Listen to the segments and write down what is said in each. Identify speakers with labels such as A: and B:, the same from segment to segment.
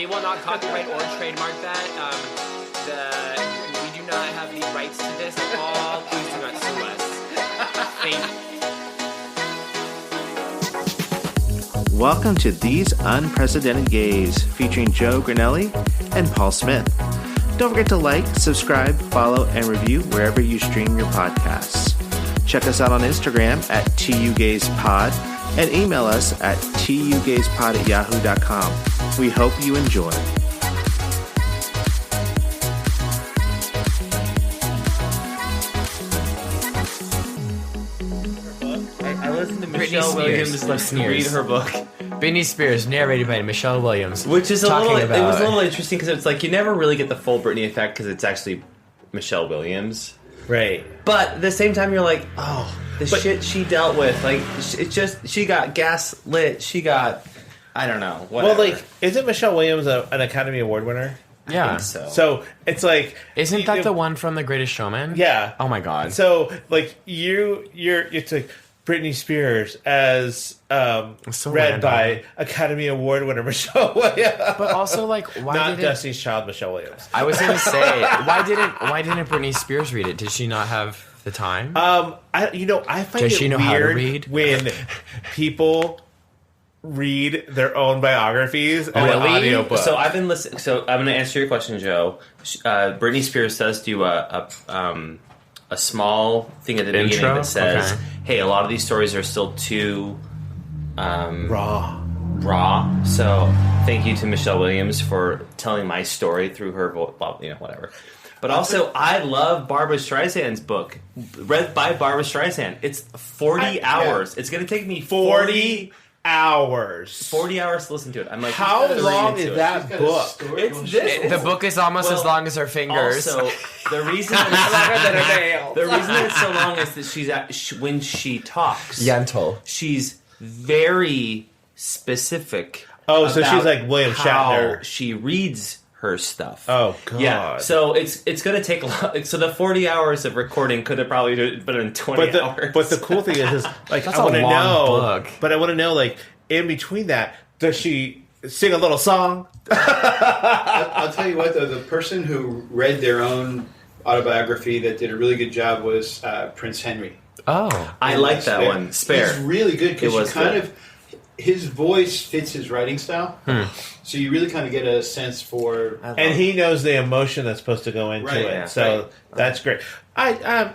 A: We will not copyright or trademark that. We do not have the rights to this at all. Please do not sue us. Thank you.
B: Welcome to These Unprecedented Gays, featuring Joe Granelli and Paul Smith. Don't forget to like, subscribe, follow, and review wherever you stream your podcasts. Check us out on Instagram at tugayspod and email us at tugayspod@yahoo.com. We hope you enjoy. I listened to Michelle Williams read her book.
C: Britney Spears, narrated by Michelle Williams.
B: Which is it was a little interesting because it's like you never really get the full Britney effect because it's actually Michelle Williams.
D: Right.
B: But at the same time, you're like, oh, shit she dealt with. Like, it's just, she got gaslit. She got, I don't know, whatever.
D: Well, like, isn't Michelle Williams an Academy Award winner?
C: Yeah.
B: I think so.
D: So, it's like...
C: Isn't that the one from The Greatest Showman?
D: Yeah.
C: Oh, my God.
D: So, like, it's like Britney Spears as read by Academy Award winner Michelle Williams.
C: But also, like, why
D: not
C: didn't...
D: Destiny's Child Michelle Williams.
C: I was going to say, why didn't Britney Spears read it? Did she not have the time?
D: I find
C: Does she know how to read?
D: when people read their own biographies and an audiobook.
B: So I've been listening. So I'm going to answer your question, Joe. Britney Spears does do a small thing at the beginning that says, "Hey, a lot of these stories are still too raw." So thank you to Michelle Williams for telling my story through her voice. Well, whatever. But also, I love Barbra Streisand's book, read by Barbra Streisand. It's 40 hours. Yeah. It's going to take me 40
D: hours.
B: 40 hours to listen to it. I'm like,
D: how long is that book?
C: The book is almost as long as her fingers.
B: Also, the reason it's so long is that when she talks,
C: gentle.
B: She's very specific.
D: Oh, so she's like William Shatner.
B: She reads her stuff.
D: Oh, God.
B: Yeah, so it's going to take a lot. So the 40 hours of recording could have probably been in 20 hours.
D: But the cool thing is like,
C: that's
D: I want to know.
C: Book.
D: But I want to know, like, in between that, does she sing a little song?
E: I'll tell you what, though. The person who read their own autobiography that did a really good job was Prince Henry.
C: Oh.
B: I like that one. Spare.
E: It's really good because his voice fits his writing style. So you really kind of get a sense for...
D: And he knows the emotion that's supposed to go into it. Yeah, so that's great. I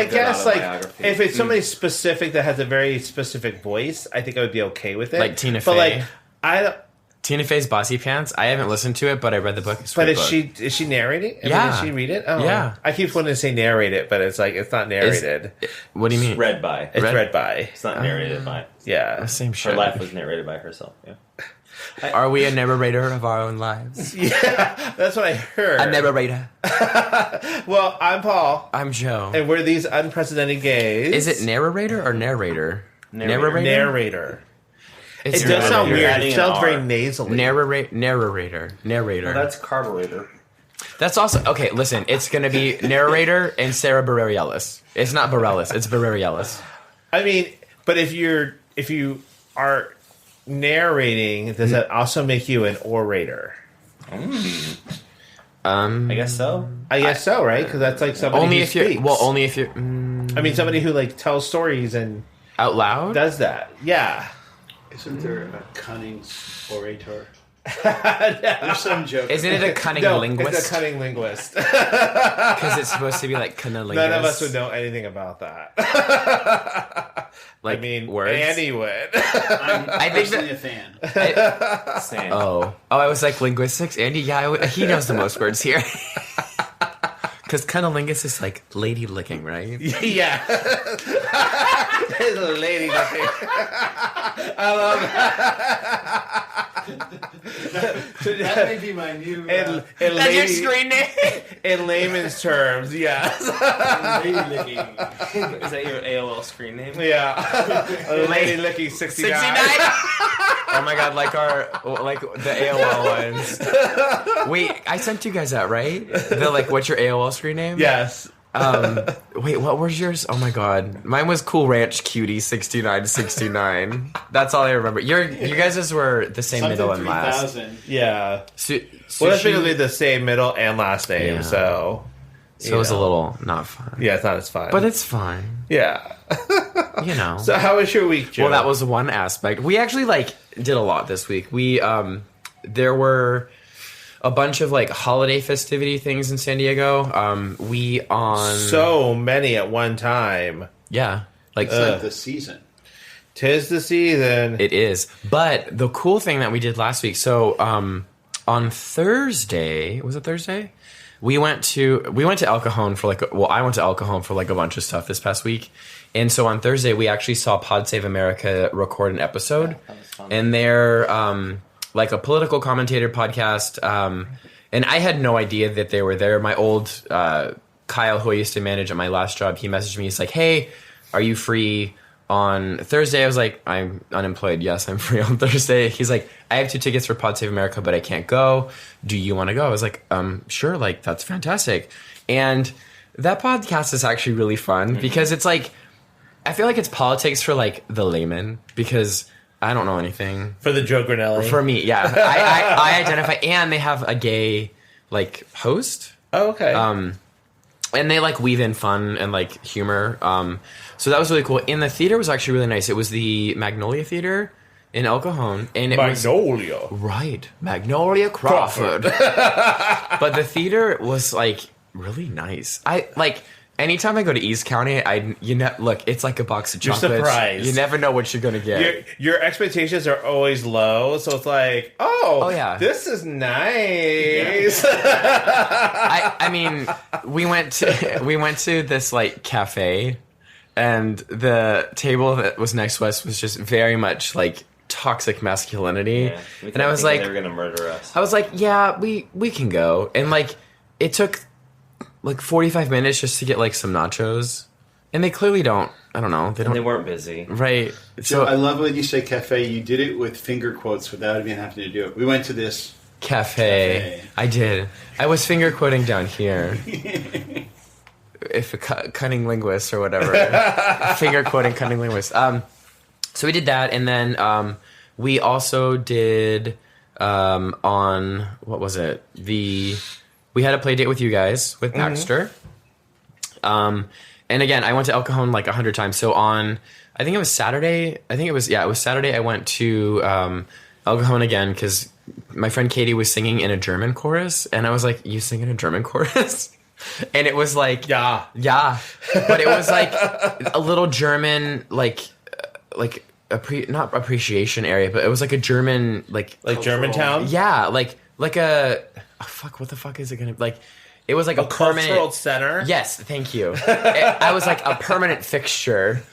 D: guess, like, if it's somebody specific that has a very specific voice, I think I would be okay with it.
C: Like Tina Fey. But, like, Tina Fey's Bossy Pants. I haven't listened to it, but I read the book.
D: But is she narrating? Does she read it? Oh.
C: Yeah.
D: I keep wanting to say narrate it, but it's like, it's not narrated.
C: What do you mean?
B: It's read by.
D: It's read by.
B: It's not narrated by.
D: Yeah.
C: The same shit.
B: Her life was narrated by herself. Yeah.
C: Are we a narrator of our own lives?
D: Yeah, that's what I heard.
C: A narrator.
D: Well, I'm Paul.
C: I'm Joe.
D: And we're These Unprecedented Gays.
C: Is it narrator or narrator?
D: Narrator.
C: It
D: does sound weird. It sounds very nasally.
C: Narrator.
B: Well, that's carburetor.
C: That's also... Okay, listen. It's going to be narrator and Sarah Bareilles. It's not Bareilles. It's Bareilles.
D: I mean, but if you are narrating, does that also make you an orator?
B: I guess so.
D: I guess so, right? Because that's like somebody
C: only
D: who
C: if
D: speaks.
C: only if you're...
D: I mean, somebody who, like, tells stories and...
C: Out loud?
D: Does that. Yeah.
E: Isn't there a cunning orator? There's some joke.
C: Isn't it a cunning linguist?
D: It's a cunning linguist.
C: Because it's supposed to be like cunnilingus.
D: None of us would know anything about that.
C: Like,
D: I mean,
C: words?
D: Andy would.
E: I'm personally a fan.
B: Same.
C: Oh, I was like, linguistics? Andy, yeah, he knows the most words here. Because cunnilingus is like lady licking, right?
D: Yeah. It's a lady licking. I love that.
E: That may be my new...
C: That's your screen name?
D: In layman's terms, yes.
E: Lady licking.
B: Is that your AOL screen name?
D: Yeah. Lady licking 69.
C: 69? Oh my god, like the AOL ones. Wait, I sent you guys that, right? They're like, what's your AOL screen name?
D: Yes.
C: Wait, what was yours? Oh my god, mine was Cool Ranch Cutie 6969. That's all I remember. You guys' were the same middle and last.
E: 3000.
D: Yeah.
C: Well,
D: that's basically the same middle and last name.
C: Yeah.
D: So
C: it was a little not fun.
D: Yeah, it's not as fun,
C: but it's fine.
D: Yeah.
C: So
D: how was your week, Joe?
C: Well, that was one aspect. We actually did a lot this week. We there were a bunch of holiday festivity things in San Diego.
D: So many at one time.
C: Yeah.
E: It's like the season.
D: 'Tis the season.
C: It is. But the cool thing that we did last week, so on Thursday, was it Thursday? We went to El Cajon for I went to El Cajon for a bunch of stuff this past week. And so on Thursday we actually saw Pod Save America record an episode. Yeah, that was fun. And they're a political commentator podcast. And I had no idea that they were there. My old Kyle, who I used to manage at my last job, he messaged me. He's like, "Hey, are you free on Thursday?" I was like, "I'm unemployed. Yes, I'm free on Thursday." He's like, "I have 2 tickets for Pod Save America, but I can't go. Do you want to go?" I was like, sure, that's fantastic. And that podcast is actually really fun because it's I feel like it's politics for the layman because I don't know anything.
D: For the Joe Granelli.
C: For me, yeah. I identify, and they have a gay host.
D: Oh, okay.
C: And they weave in fun and humor. So that was really cool. And the theater was actually really nice. It was the Magnolia Theater in El Cajon, and it
D: Magnolia.
C: Was right, Magnolia Crawford. But the theater was really nice. Anytime I go to East County, look, it's like a box of chocolates.
D: You're surprised.
C: You never know what you're going to get.
D: Your expectations are always low, so it's oh yeah, this is nice.
C: Yeah. I mean, we went to this cafe, and the table that was next to us was just very much toxic masculinity. Yeah, and I was
B: they were going to murder us.
C: I was like, yeah, we can go. And it took 45 minutes just to get some nachos, and they clearly don't. I don't know.
B: They weren't busy,
C: right?
E: So I love when you say cafe. You did it with finger quotes without even having to do it. We went to this
C: cafe. I did. I was finger quoting down here. If a cunning linguist or whatever, finger quoting cunning linguist. So we did that, and then we also did on what was it? We had a play date with you guys, with Baxter. And again, I went to El Cajon 100 times. So I think it was Saturday. It was Saturday. I went to El Cajon again because my friend Katie was singing in a German chorus. And I was like, "You sing in a German chorus?" And it was
D: yeah.
C: But it was a little German, not appreciation area, but it was a German,
D: Germantown?
C: Yeah, a... Oh, fuck, what the fuck is it gonna be? It was a permanent
D: cultural center.
C: Yes, thank you. I was a permanent fixture,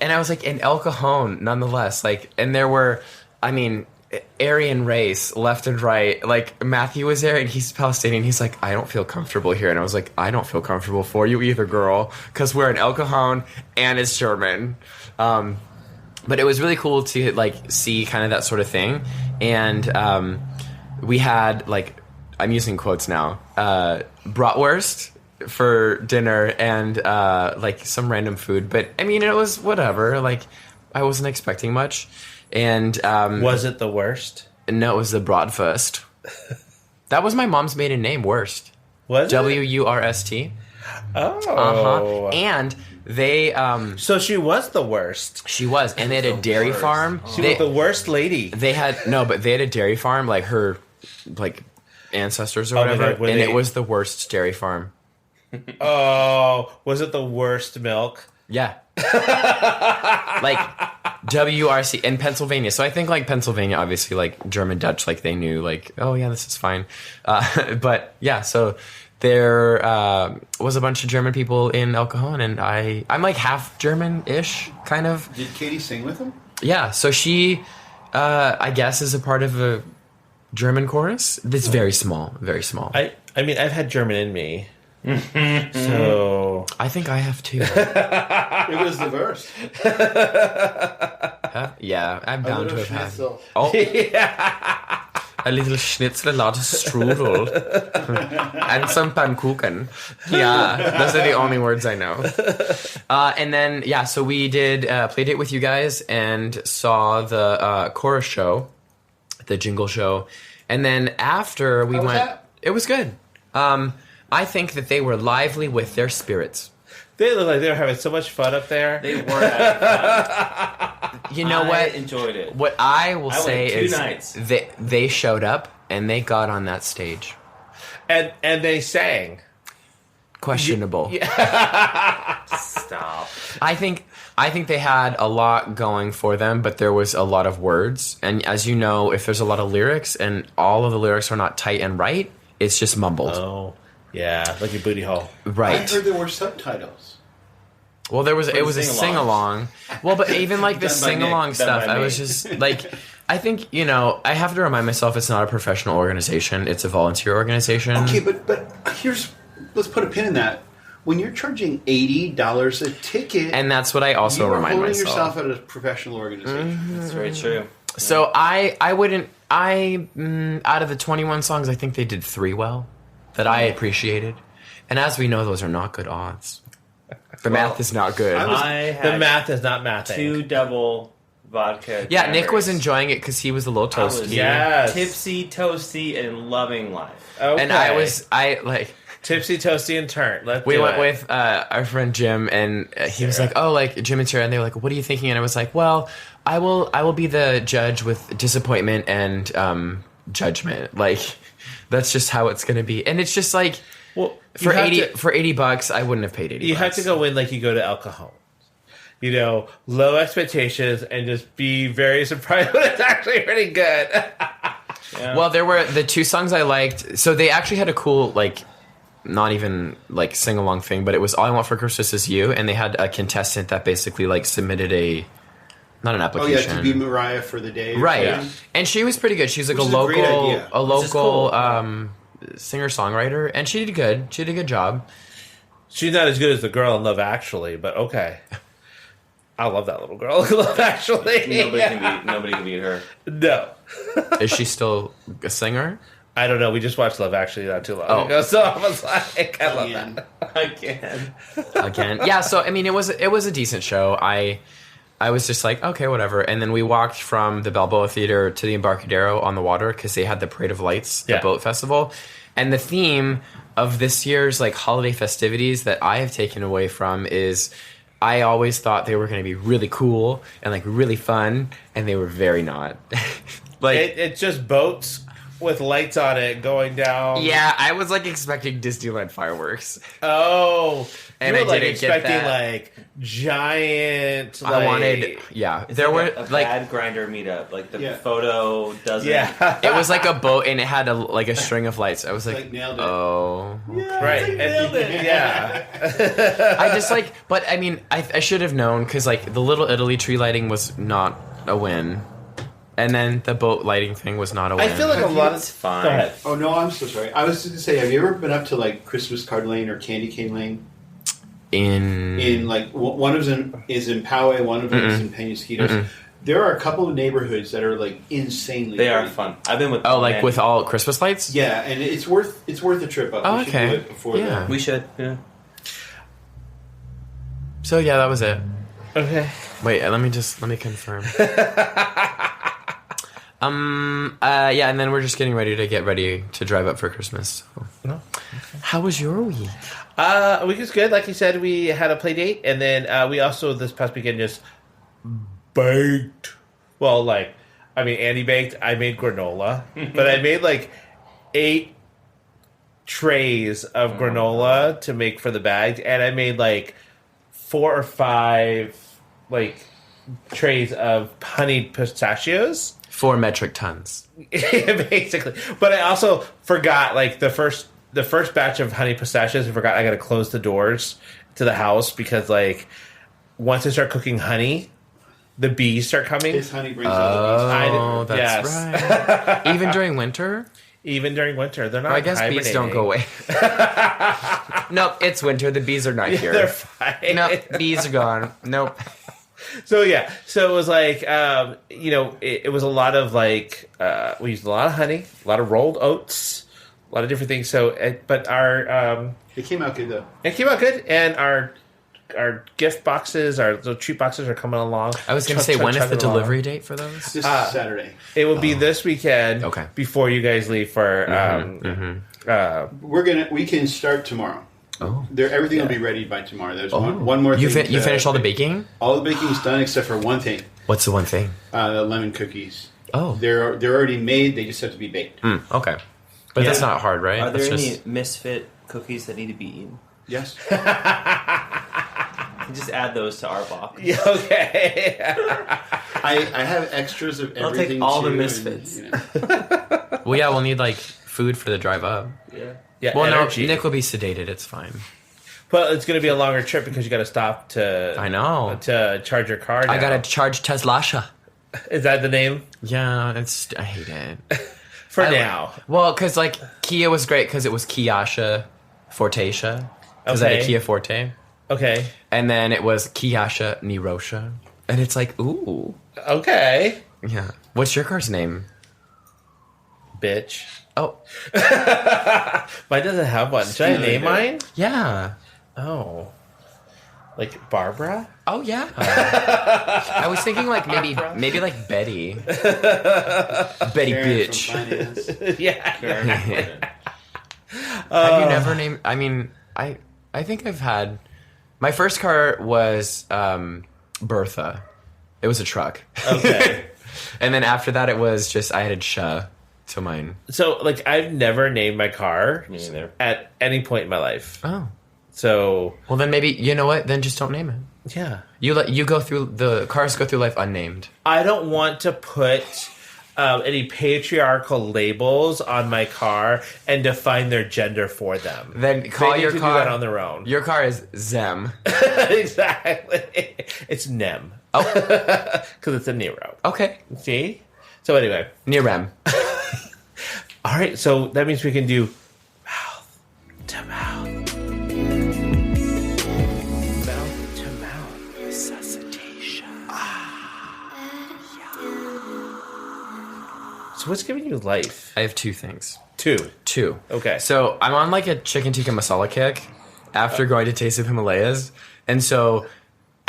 C: and I was in El Cajon, nonetheless. And there were, Aryan race, left and right. Matthew was there, and he's Palestinian. He's like, "I don't feel comfortable here," and I was like, "I don't feel comfortable for you either, girl, because we're in El Cajon and it's German." But it was really cool to see kind of that sort of thing, and we had I'm using quotes now. Bratwurst for dinner and some random food, but it was whatever. I wasn't expecting much, and
D: was it the worst?
C: No, it was the Bratwurst. That was my mom's maiden name. Worst.
D: Was
C: Wurst?
D: Oh,
C: and they.
D: So she was the worst.
C: She was, and they had a dairy farm.
D: She was the worst lady.
C: They had but they had a dairy farm her ancestors or whatever, and it was the worst dairy farm.
D: Oh, was it the worst milk?
C: Yeah. WRC in Pennsylvania. So I think Pennsylvania, obviously German Dutch, they knew oh yeah, this is fine. But yeah, so there was a bunch of German people in El Cajon, and I'm half German-ish, kind of.
E: Did Katie sing with them?
C: Yeah, so she, I guess, is a part of a German chorus. It's very small, very small.
D: I've had German in me. So
C: I think I have too.
E: It was the verse.
C: Yeah, I'm bound to have had.
E: So.
C: Oh,
D: yeah.
C: A little schnitzel, a lot of strudel, and some pannkuchen. Yeah, those are the only words I know. And then, so we did Playdate with you guys and saw the chorus show, the jingle show. And then after we went... It was good. I think that they were lively with their spirits.
D: They look like they were having so much fun up there.
B: They were having fun.
C: You know what?
B: I enjoyed it.
C: What I will say is
B: nights.
C: they showed up and they got on that stage.
D: And they sang.
C: Questionable.
B: Stop.
C: I think they had a lot going for them, but there was a lot of words. And as you know, if there's a lot of lyrics and all of the lyrics are not tight and right, it's just mumbled.
D: Oh, yeah, like your booty hole.
C: Right.
E: I heard there were subtitles.
C: Well, it was a sing-along. Well, but even like the sing-along stuff, I was just like, I think, I have to remind myself it's not a professional organization. It's a volunteer organization.
E: Okay, but let's put a pin in that. When you're charging $80 a ticket...
C: And that's what I also remind myself.
E: You are holding yourself at a professional organization.
C: Mm-hmm.
B: That's very true.
C: So I wouldn't... out of the 21 songs, I think they did 3 well that I appreciated. And as we know, those are not good odds. The math is not good.
D: The math is not mathing.
B: 2 double vodka.
C: Yeah, Nick was enjoying it because he was a little toasty.
B: Tipsy, toasty, and loving life.
D: Okay.
C: And
D: tipsy, toasty, and turnt.
C: We went with our friend Jim, and he was like, "Oh, like Jim and Sarah," and they were like, "What are you thinking?" And I was like, "Well, I will be the judge with disappointment and judgment. Like that's just how it's going to be." And it's just like, well, for $80, I wouldn't have paid $80.
D: You have to go in like you go to El Cajon. Low expectations and just be very surprised when it's actually pretty good.
B: Yeah.
C: Well, there were the 2 songs I liked. So they actually had a cool not even sing along thing, but it was All I Want for Christmas Is You, and they had a contestant that basically submitted not an application.
E: Oh yeah, to be Mariah for the day.
C: Right.
E: Yeah.
C: And she was pretty good. She's like a local singer-songwriter, and she did good. She did a good job.
D: She's not as good as the girl in Love Actually, but okay. I love that little girl in Love Actually.
B: Nobody can beat her.
D: No.
C: Is she still a singer?
D: I don't know. We just watched Love Actually not too long ago, so I was like, I love
B: that.
C: Again. Yeah, so I mean it was a decent show. I was just like, okay, whatever. And then we walked from the Balboa Theater to the Embarcadero on the water because they had the Parade of Lights, the boat festival. And the theme of this year's holiday festivities that I have taken away from is I always thought they were going to be really cool and really fun, and they were very not.
D: It's just boats with lights on it going down.
C: Yeah, I was expecting Disneyland fireworks.
D: Oh,
C: and
D: you were
C: I didn't
D: expecting
C: get that.
D: Giant.
C: I wanted,
B: it's
C: there were
B: a bad grinder meetup. The photo doesn't.
D: Yeah,
C: it was like a boat and it had a string of lights. I was like,
E: nailed it.
C: Oh,
D: yeah, right, nailed it. Yeah.
C: I just but I mean, I should have known because the Little Italy tree lighting was not a win. And then the boat lighting thing was not a win.
D: I feel like a lot of
B: fine.
D: Go ahead.
E: Oh no, I'm so sorry. I was going to say, have you ever been up to Christmas Card Lane or Candy Cane Lane? In one of them is in Poway, one of them is in Penasquitos. There are a couple of neighborhoods that are insanely.
B: They are fun. I've been with.
C: With all Christmas lights.
E: Yeah, and it's worth a trip up.
C: Oh,
E: we
C: okay.
E: should do it before that.
B: We should. Yeah.
C: So yeah, that was it.
D: Okay.
C: Wait, let me confirm. And then we're just getting ready to drive up for Christmas. So.
D: No. Okay.
C: How was your week?
D: Week was good. Like you said, we had a play date, and then we also this past weekend just baked. Well, Andy baked. I made granola, but I made 8 trays of granola to make for the bags, and I made 4 or 5 trays of honeyed pistachios.
C: 4 metric tons.
D: Basically. But I also forgot, the first batch of honey pistachios, I forgot I got to close the doors to the house because, once I start cooking honey, the bees start coming.
E: This honey brings all the bees.
C: Oh, that's right. Even during winter?
D: Even during winter. They're not
C: I guess bees don't go away. Nope, it's winter. The bees are not here.
D: They're fine.
C: Nope, bees are gone. Nope.
D: So it was like it was a lot of like we used a lot of honey, a lot of rolled oats, a lot of different things. So, but our
E: it came out good though.
D: It came out good, and our gift boxes, our little treat boxes are coming along.
C: I was going to say, when is the delivery date for those?
E: This Saturday.
D: It will be this weekend.
C: Okay.
D: Before you guys leave for.
E: We can start tomorrow.
C: Oh.
E: Everything will be ready by tomorrow. There's one more thing.
C: You finished all the baking?
E: All the baking's done except for one thing.
C: What's the one thing?
E: The lemon cookies.
C: Oh.
E: They're already made. They just have to be baked.
C: Okay. But that's not hard, right?
B: Are there any misfit cookies that need to be eaten?
E: Yes.
B: Just add those to our box.
D: Yeah, okay.
E: I have extras of everything.
B: I'll take all the misfits.
C: Well, yeah, we'll need like food for the drive up.
D: Yeah.
C: Well,
D: energy.
C: no, Nick will be sedated. It's fine.
D: But it's going to be a longer trip because you got to stop to.
C: I know.
D: To charge your car. Now.
C: I got to charge Teslasha.
D: Is that the name?
C: Yeah, I hate it.
D: For now.
C: Well, because like Kia was great because it was Kiasha Fortacia. Because I had a Kia Forte.
D: Okay.
C: And then it was Kiasha Nirosha. And it's like, ooh.
D: Okay.
C: Yeah. What's your car's name?
D: Bitch.
C: Oh.
D: Mine doesn't have one. Should I name mine?
C: Yeah.
D: Oh. Like Barbara?
C: Oh, yeah. I was thinking like maybe like Betty. Betty
E: Karen
C: bitch.
D: Yeah.
C: Have you never named... I mean, I think I've had... My first car was Bertha. It was a truck.
D: Okay.
C: And then after that, it was just... I added Sha to mine.
D: So, like, I've never named my car
B: Me neither.
D: at any point in my life.
C: Oh.
D: So...
C: Well, then maybe... You know what? Then just don't name it.
D: Yeah.
C: You go through... The cars go through life unnamed.
D: I don't want to put... any patriarchal labels on my car and define their gender for them.
C: Then call
D: they
C: your
D: need to
C: car...
D: do that on their own.
C: Your car is Zem.
D: Exactly. It's Nem.
C: Oh.
D: Because it's a Nero.
C: Okay.
D: See? So anyway.
C: Nirem.
D: All right. So that means we can do mouth to mouth. Mouth to mouth resuscitation. So what's giving you life?
C: I have two things.
D: Two. Okay.
C: So I'm on like a chicken tikka masala kick after going to Taste of Himalayas. And so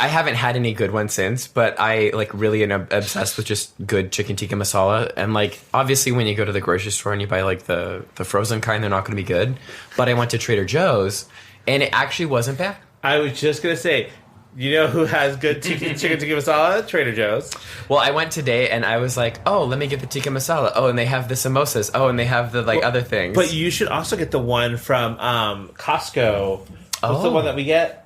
C: I haven't had any good ones since, but I like really am obsessed with just good chicken tikka masala. And like, obviously when you go to the grocery store and you buy like the frozen kind, they're not going to be good. But I went to Trader Joe's and it actually wasn't bad.
D: I was just going to say, you know who has good chicken tikka masala? Trader Joe's.
C: Well, I went today and I was like, oh, let me get the tikka masala. Oh, and they have the samosas. Oh, and they have the like other things.
D: But you should also get the one from Costco. What's the one that we get?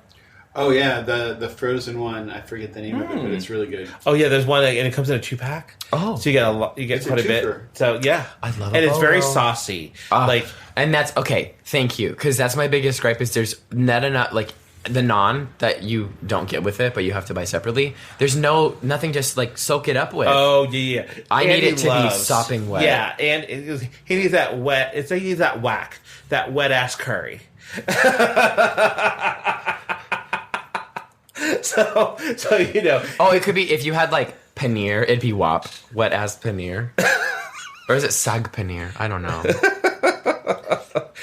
E: Oh yeah, the frozen one. I forget the name of it, but it's really good.
D: Oh yeah, there's one, and it comes in a 2-pack.
C: Oh,
D: so you get
E: It's
D: quite a bit.
E: twofer.
D: So yeah,
C: I love
D: it. And it's very
C: BOGO.
D: saucy. Like,
C: and that's okay. Thank you, because that's my biggest gripe. Is there's not enough like the naan that you don't get with it, but you have to buy separately. There's nothing just like soak it up with.
D: oh yeah,
C: I
D: and
C: need it to
D: loves-
C: be sopping wet.
D: Yeah, and he needs that wet. It's like he needs that whack, that wet ass curry. So you know.
C: Oh, it could be if you had like paneer, it'd be wop, wet ass paneer, or is it sag paneer? I don't know.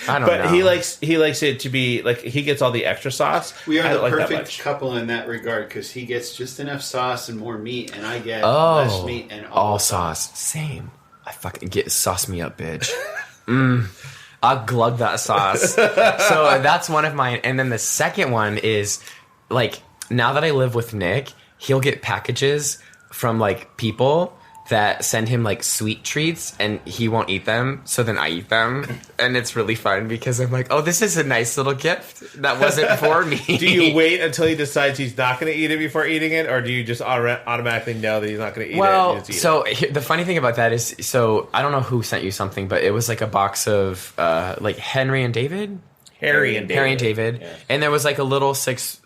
C: I don't know.
D: But he likes it to be like he gets all the extra sauce.
E: We
D: I
E: are
D: don't
E: the
D: like that
E: perfect
D: much.
E: couple in that regard because he gets just enough sauce and more meat, and I get
C: Oh,
E: less meat and
C: all sauce. Same. I fucking sauce me up, bitch. I'll glug that sauce. So that's one of mine. And then the second one is like, now that I live with Nick, he'll get packages from like people that send him like sweet treats and he won't eat them. So then I eat them. And it's really fun because I'm like, oh, this is a nice little gift that wasn't for me.
D: Do you wait until he decides he's not going to eat it before eating it, or do you just automatically know that he's not going to eat it?
C: Well,
D: and just eat
C: so the funny thing about that is, so I don't know who sent you something, but it was like a box of like Henry and David.
D: Harry and
C: David.
E: Yeah.
C: And there was like a little six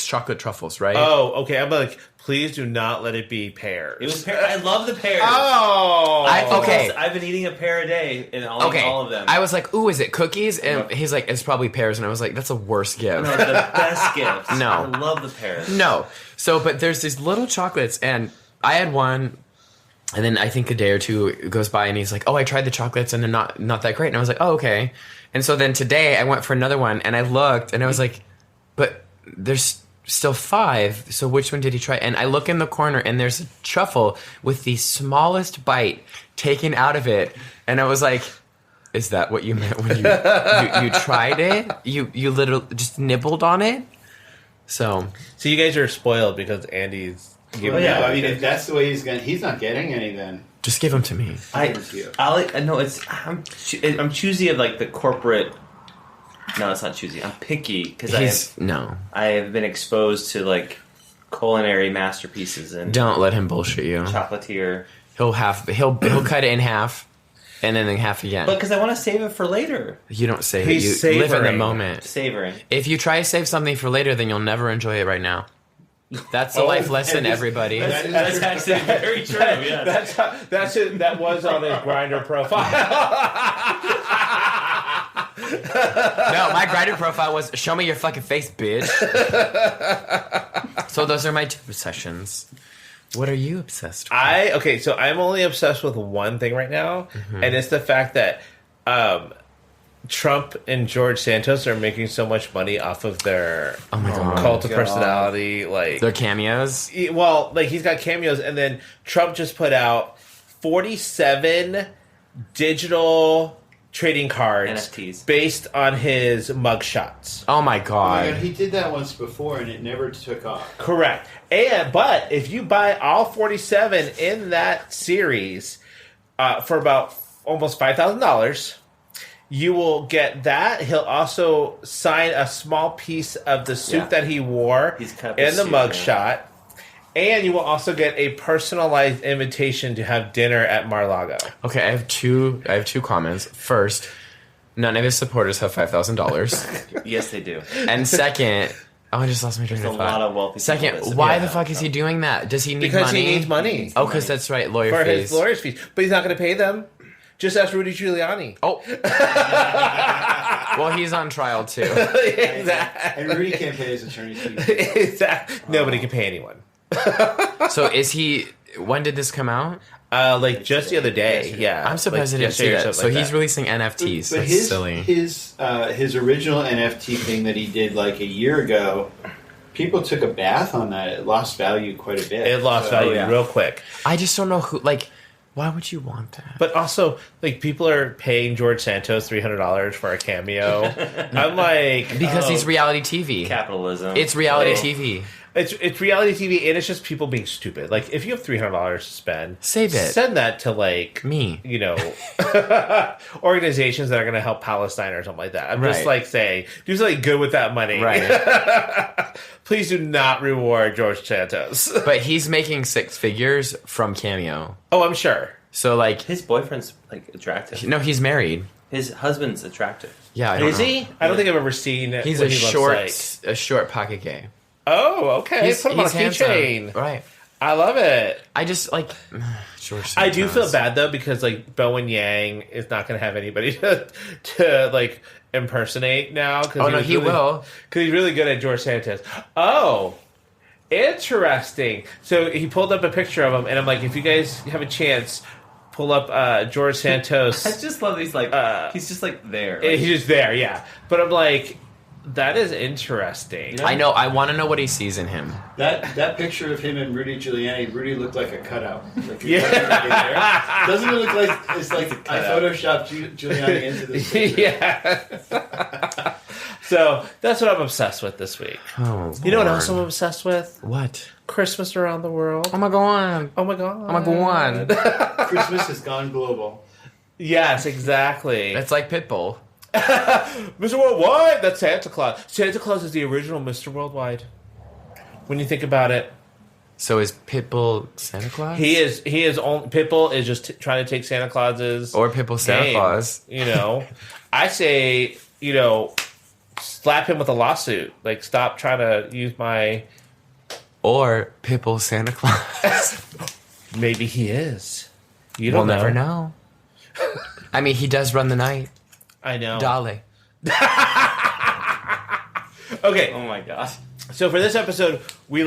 C: chocolate truffles, right?
D: Oh, okay. I'm like, please do not let it be pears.
B: It was pear. I love the pears.
D: Oh,
C: Okay.
B: I've been eating a pear a day and all of them.
C: I was like, ooh, is it cookies? And he's like, it's probably pears. And I was like, that's the worst gift.
B: No, the best gifts.
C: No.
B: I love the pears.
C: No. So, but there's these little chocolates, and I had one, and then I think a day or two goes by, and he's like, oh, I tried the chocolates, and they're not that great. And I was like, oh, okay. And so then today I went for another one, and I looked, and I was like, but there's still 5, so which one did he try? And I look in the corner, and there's a truffle with the smallest bite taken out of it, and I was like, is that what you meant when you tried it? You literally just nibbled on it? So
D: you guys are spoiled because Andy's giving
E: Yeah, I mean, if that's the way he's not getting any then.
C: just give them to me.
B: I'm choosy of like the corporate. No, it's not choosy. I'm picky because I have been exposed to like culinary masterpieces and
C: Don't let him bullshit you.
B: chocolatier.
C: He'll cut it in half, and then in half again.
B: But because I want to save it for later.
C: You don't save
D: He's
C: it. You live in the
D: savoring.
C: moment.
B: Savoring.
C: If you try to save something for later, then you'll never enjoy it right now. That's the life lesson, everybody.
B: That's actually very true. Yes.
D: That was on his Grindr profile.
C: No, my Grindr profile was show me your fucking face, bitch. So those are my 2 obsessions. What are you obsessed with?
D: So I'm only obsessed with one thing right now, and it's the fact that Trump and George Santos are making so much money off of their cult of personality, like
C: Their cameos.
D: Well, like he's got cameos, and then Trump just put out 47 digital trading cards
B: NFTs
D: based on his mugshots.
C: Oh my
E: Oh
C: god.
E: my God, he did that once before and it never took off.
D: Correct. But if you buy all 47 in that series for about almost $5,000, you will get that. He'll also sign a small piece of the suit that he wore
B: He's cut up
D: in
B: his
D: the
B: suit,
D: mugshot. And you will also get a personalized invitation to have dinner at Mar-a-Lago.
C: Okay, I have two comments. First, none of his supporters have $5,000.
B: Yes, they do.
C: And second, I just lost my train
B: There's
C: of
B: a
C: thought.
B: lot of wealthy people
C: Second,
B: that support
C: why
B: that.
C: the fuck is he doing that? Does he need
D: Because
C: money?
D: he needs money.
C: Oh, because that's right, lawyer
D: For
C: fees.
D: his lawyer's fees. But he's not going to pay them. Just ask Rudy Giuliani.
C: Oh. Well, he's on trial too.
D: Exactly.
E: And Rudy can't pay his attorney's fees.
D: Exactly. Nobody can pay anyone.
C: So is he? When did this come out?
D: Like just the other day. Yeah.
C: I'm surprised
D: like
C: I didn't see
D: yesterday or
C: that. So
D: something like
C: he's releasing NFTs.
E: But
C: That's silly.
E: his original NFT thing that he did like a year ago, people took a bath on that. It lost value quite a bit.
D: It lost value
B: yeah.
D: real quick.
C: I just don't know who. Like, why would you want that?
D: But also, like, people are paying George Santos $300 for a cameo. I'm like...
C: Because he's reality TV.
B: Capitalism.
C: It's reality
D: Right.
C: TV.
D: It's reality TV, and it's just people being stupid. Like, if you have $300 to spend...
C: Save it.
D: Send that to, like...
C: Me.
D: You know... organizations that are going to help Palestine or something like that. I'm just,
C: Right.
D: like, saying... Do something good with that money.
C: Right.
D: Please do not reward George Santos.
C: But he's making 6 figures from Cameo.
D: Oh, I'm sure.
C: So, like...
B: His boyfriend's like attractive.
C: No, he's married.
B: His husband's attractive.
C: Yeah, I don't
D: Is
C: know.
D: he? I don't think I've ever seen
C: He's
D: what
C: a
D: he
C: short,
D: looks like.
C: a short pocket gay.
D: Oh, okay. Put him on a
C: handsome.
D: keychain.
C: Right.
D: I love it.
C: I just like George.
D: I do feel
C: Santos.
D: bad though because like Bowen Yang is not going to have anybody to like impersonate now.
C: Oh no, he will.
D: Because he's really good at George Santos. Oh, interesting. So he pulled up a picture of him, and I'm like, if you guys have a chance, pull up George Santos.
B: I just love these like he's just like there.
D: He's just there, yeah. But I'm like, that is interesting.
B: Yeah.
C: I know. I want to know what he sees in him.
E: That picture of him and Rudy Giuliani, Rudy looked like a cutout. Like,
D: Yeah.
E: Doesn't it look like it's like I photoshopped Giuliani into this picture?
D: Yeah. So that's what I'm obsessed with this week.
C: Oh,
D: You know what
C: Lord.
D: else I'm obsessed with?
C: What?
D: Christmas around the world.
C: Oh my god.
D: Oh my god.
C: Oh my god.
E: Christmas has gone global.
D: Yes, exactly.
C: It's like Pitbull.
D: Mr. Worldwide. That's Santa Claus. Santa Claus is the original Mr. Worldwide. When you think about it,
C: So is Pitbull Santa Claus?
D: he is. Pitbull is just trying to take Santa Claus's
C: Or Pitbull Santa
D: game,
C: Claus.
D: You know, I say, you know, slap him with a lawsuit. Like, stop trying to use my...
C: Or Pipple Santa Claus.
D: Maybe he is. You
C: We'll
D: don't
C: never know. I mean, he does run the night.
D: I know.
C: Dolly.
D: Okay.
B: Oh my gosh.
D: So for this episode, we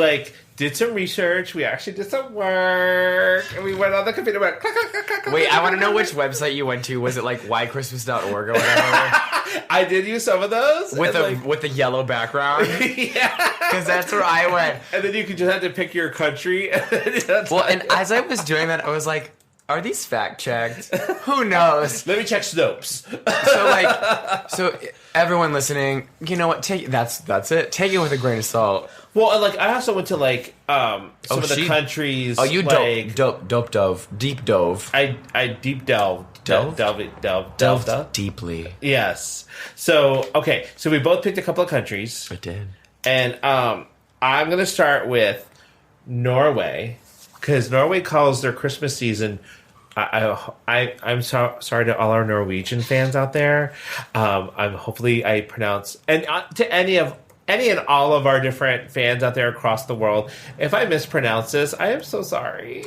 D: did some research. We actually did some work, and we went on the computer. Went, click, click, click, click,
C: Wait,
D: click.
C: I want to know which website you went to. Was it like whychristmas.org or whatever?
D: I did use some of those
C: With a yellow background?
D: yeah,
C: Because that's where I went.
D: and then you could just have to pick your country.
C: Well, and as I was doing that, I was like, are these fact checked? Who knows?
D: Let me check Snopes.
C: So everyone listening, you know what? That's it. Take it with a grain of salt.
D: Well, and I also went to some of the countries.
C: Oh, you deep dove.
D: I deep delved.
C: Delved deeply.
D: Yes. So okay. So we both picked a couple of countries.
C: I did.
D: And I'm going to start with Norway, because Norway calls their Christmas season. I'm sorry to all our Norwegian fans out there. Hopefully I pronounce, and to any and all of our different fans out there across the world, if I mispronounce this, I am so sorry.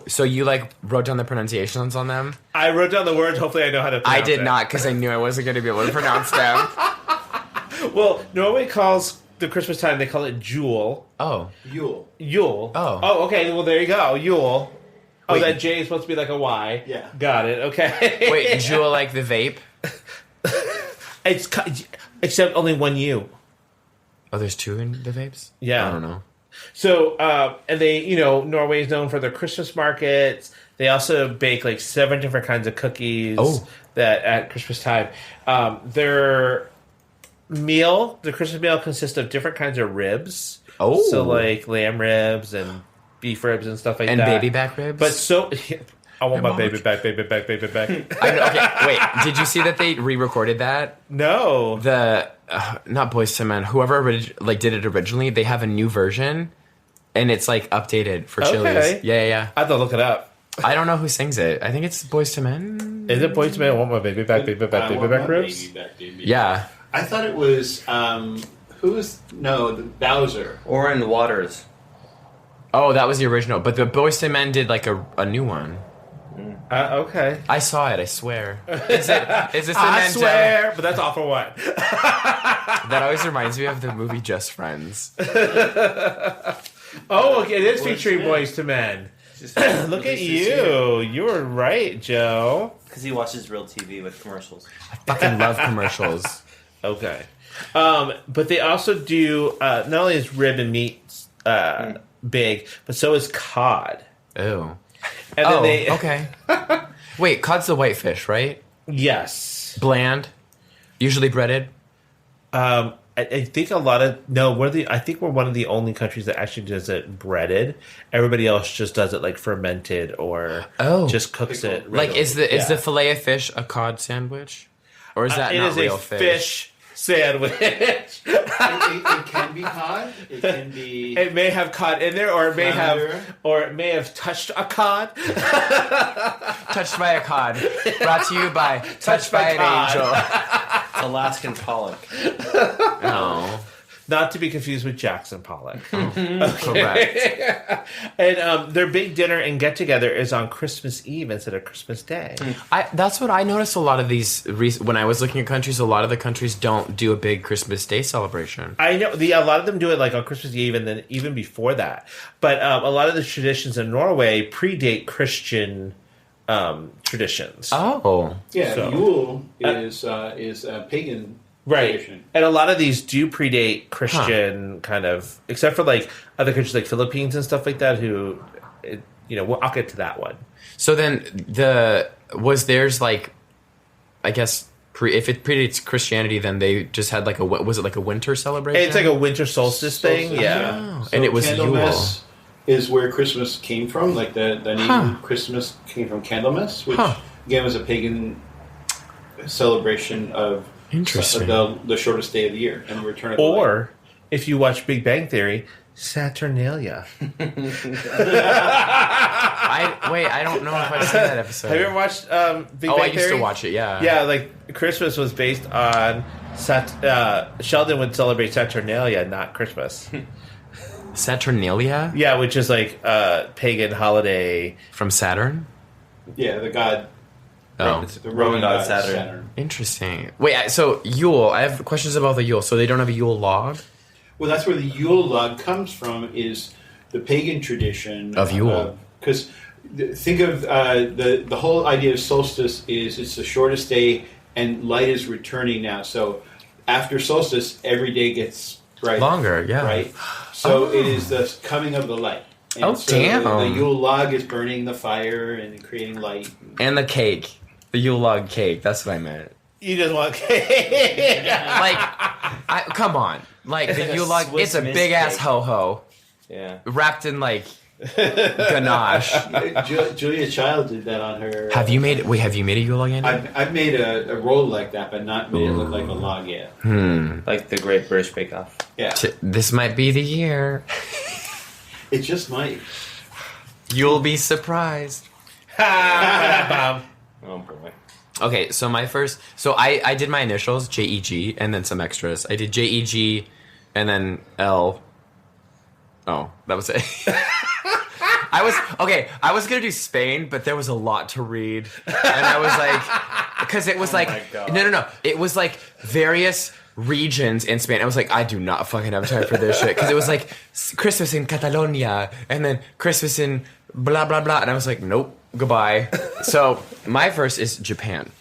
C: So you wrote down the pronunciations on them?
D: I wrote down the words. Hopefully I know how to pronounce
C: I did
D: it.
C: not, because I knew I wasn't going to be able to pronounce them.
D: Well, Norway calls the Christmas time, they call it Jule.
C: Oh.
D: Yule.
C: Oh.
D: Okay. Well, there you go. Yule. Oh,
C: Wait.
D: that J is supposed to be like a Y.
E: Yeah.
D: Got it. Okay.
C: Wait, Jewel like the vape?
D: Except only one U.
C: Oh, there's two in the vapes?
D: Yeah.
C: I don't know.
D: So, and they, Norway is known for their Christmas markets. They also bake 7 different kinds of cookies that at Christmas time. Their Christmas meal consists of different kinds of ribs.
C: Oh.
D: So lamb ribs and beef ribs and stuff like
C: And
D: that.
C: baby back ribs?
D: But I want my baby back.
C: I know, okay, wait, did you see that they re-recorded that?
D: No.
C: The, not Boyz II Men, whoever did it originally, they have a new version, and it's updated for Chili's. Yeah.
D: I have to look it up.
C: I don't know who sings it. I think it's Boyz II Men.
D: Is it Boyz II Men? I want my baby back ribs?
C: Yeah.
E: I thought it was Bowser.
B: Oren Waters.
C: Oh, that was the original, but the Boyz II Men did a new one.
D: Okay.
C: I saw it, I sweir. Is this the
D: I
C: Mandela?
D: swear, but that's all for what?
C: That always reminds me of the movie Just Friends.
D: Oh, okay, it is featuring Boyz II Men. Look at you. You were right, Joe.
B: Because he watches real TV with commercials.
C: I fucking love commercials.
D: Okay. But they also do, not only is rib and meat big, but so is cod.
C: Ew.
D: And then
C: okay. Wait, cod's the white fish, right?
D: Yes.
C: Bland, usually breaded.
D: I think I think we're one of the only countries that actually does it breaded. Everybody else just does it fermented or just cooks it.
C: Is the fillet of fish a cod sandwich, or is that not real fish?
D: It is a fish sandwich.
E: It can be cod. It can be.
D: It may have cod in there, or it may have touched a cod.
C: Touched by a cod. Brought to you by Touched by an Angel.
B: It's Alaskan pollock.
C: No.
D: Not to be confused with Jackson Pollock.
C: Correct.
D: And their big dinner and get together is on Christmas Eve instead of Christmas Day.
C: That's what I noticed. A lot of these when I was looking at countries, a lot of the countries don't do a big Christmas Day celebration.
D: I know a lot of them do it on Christmas Eve and then even before that. But a lot of the traditions in Norway predate Christian traditions.
C: Oh,
E: yeah.
D: So,
E: Yule is a pagan.
D: Right.
E: Tradition.
D: And a lot of these do predate Christian kind of, except for other countries like Philippines and stuff like that I'll get to that one.
C: So then theirs I guess if it predates Christianity, then they just had was it a winter celebration?
D: It's like a winter solstice thing. Yeah.
C: Oh.
E: So
C: And it was
E: Candlemas is where Christmas came from. The name Christmas came from Candlemas, which again was a pagan celebration of
C: Interesting.
E: The shortest day of the year and the return of the light.
D: Or, if you watch Big Bang Theory, Saturnalia.
C: I don't know if I've seen that episode.
D: Have you ever watched Big Bang Theory?
C: I used to watch it, yeah.
D: Yeah, Christmas was based on Sheldon would celebrate Saturnalia, not Christmas.
C: Saturnalia?
D: Yeah, which is like a pagan holiday
C: From Saturn?
E: Yeah, the god.
C: Oh.
E: The Roman god Saturn.
C: Interesting. Wait, so Yule. I have questions about the Yule. So they don't have a Yule log?
E: Well, that's where the Yule log comes from, is the pagan tradition
C: Of Yule.
E: Because think of the whole idea of solstice is it's the shortest day and light is returning now. So after solstice, every day gets brighter.
C: Longer, yeah.
E: Right? So it is the coming of the light. And
C: damn.
E: The Yule log is burning the fire and creating light.
C: And the cake. The Yule log cake. That's what I meant.
D: You just want cake.
C: Come on. Like,
B: It's
C: the
B: like a
C: Yule log,
B: Swiss
C: it's a
B: Miss
C: big-ass
B: cake.
C: ho-ho.
B: Yeah.
C: Wrapped in, like, ganache.
E: Julia Child did that on her.
C: Have you made a Yule log, Andy?
E: I've made a roll like that, but not made it look like a log yet.
B: Like the Great British Bake Off.
E: Yeah,
C: This might be the year.
E: it just might.
C: You'll be surprised.
B: Oh boy.
C: Okay, so I did my initials, JEG, and then some extras. I did JEG, and then L. Oh, that was it. I was gonna do Spain, but there was a lot to read, and I was like, because it was
B: my
C: like,
B: God.
C: no, it was like various regions in Spain. I was like, I do not fucking have time for this shit, because it was like Christmas in Catalonia, and then Christmas in blah blah blah, and I was like, nope, goodbye. So my first is Japan,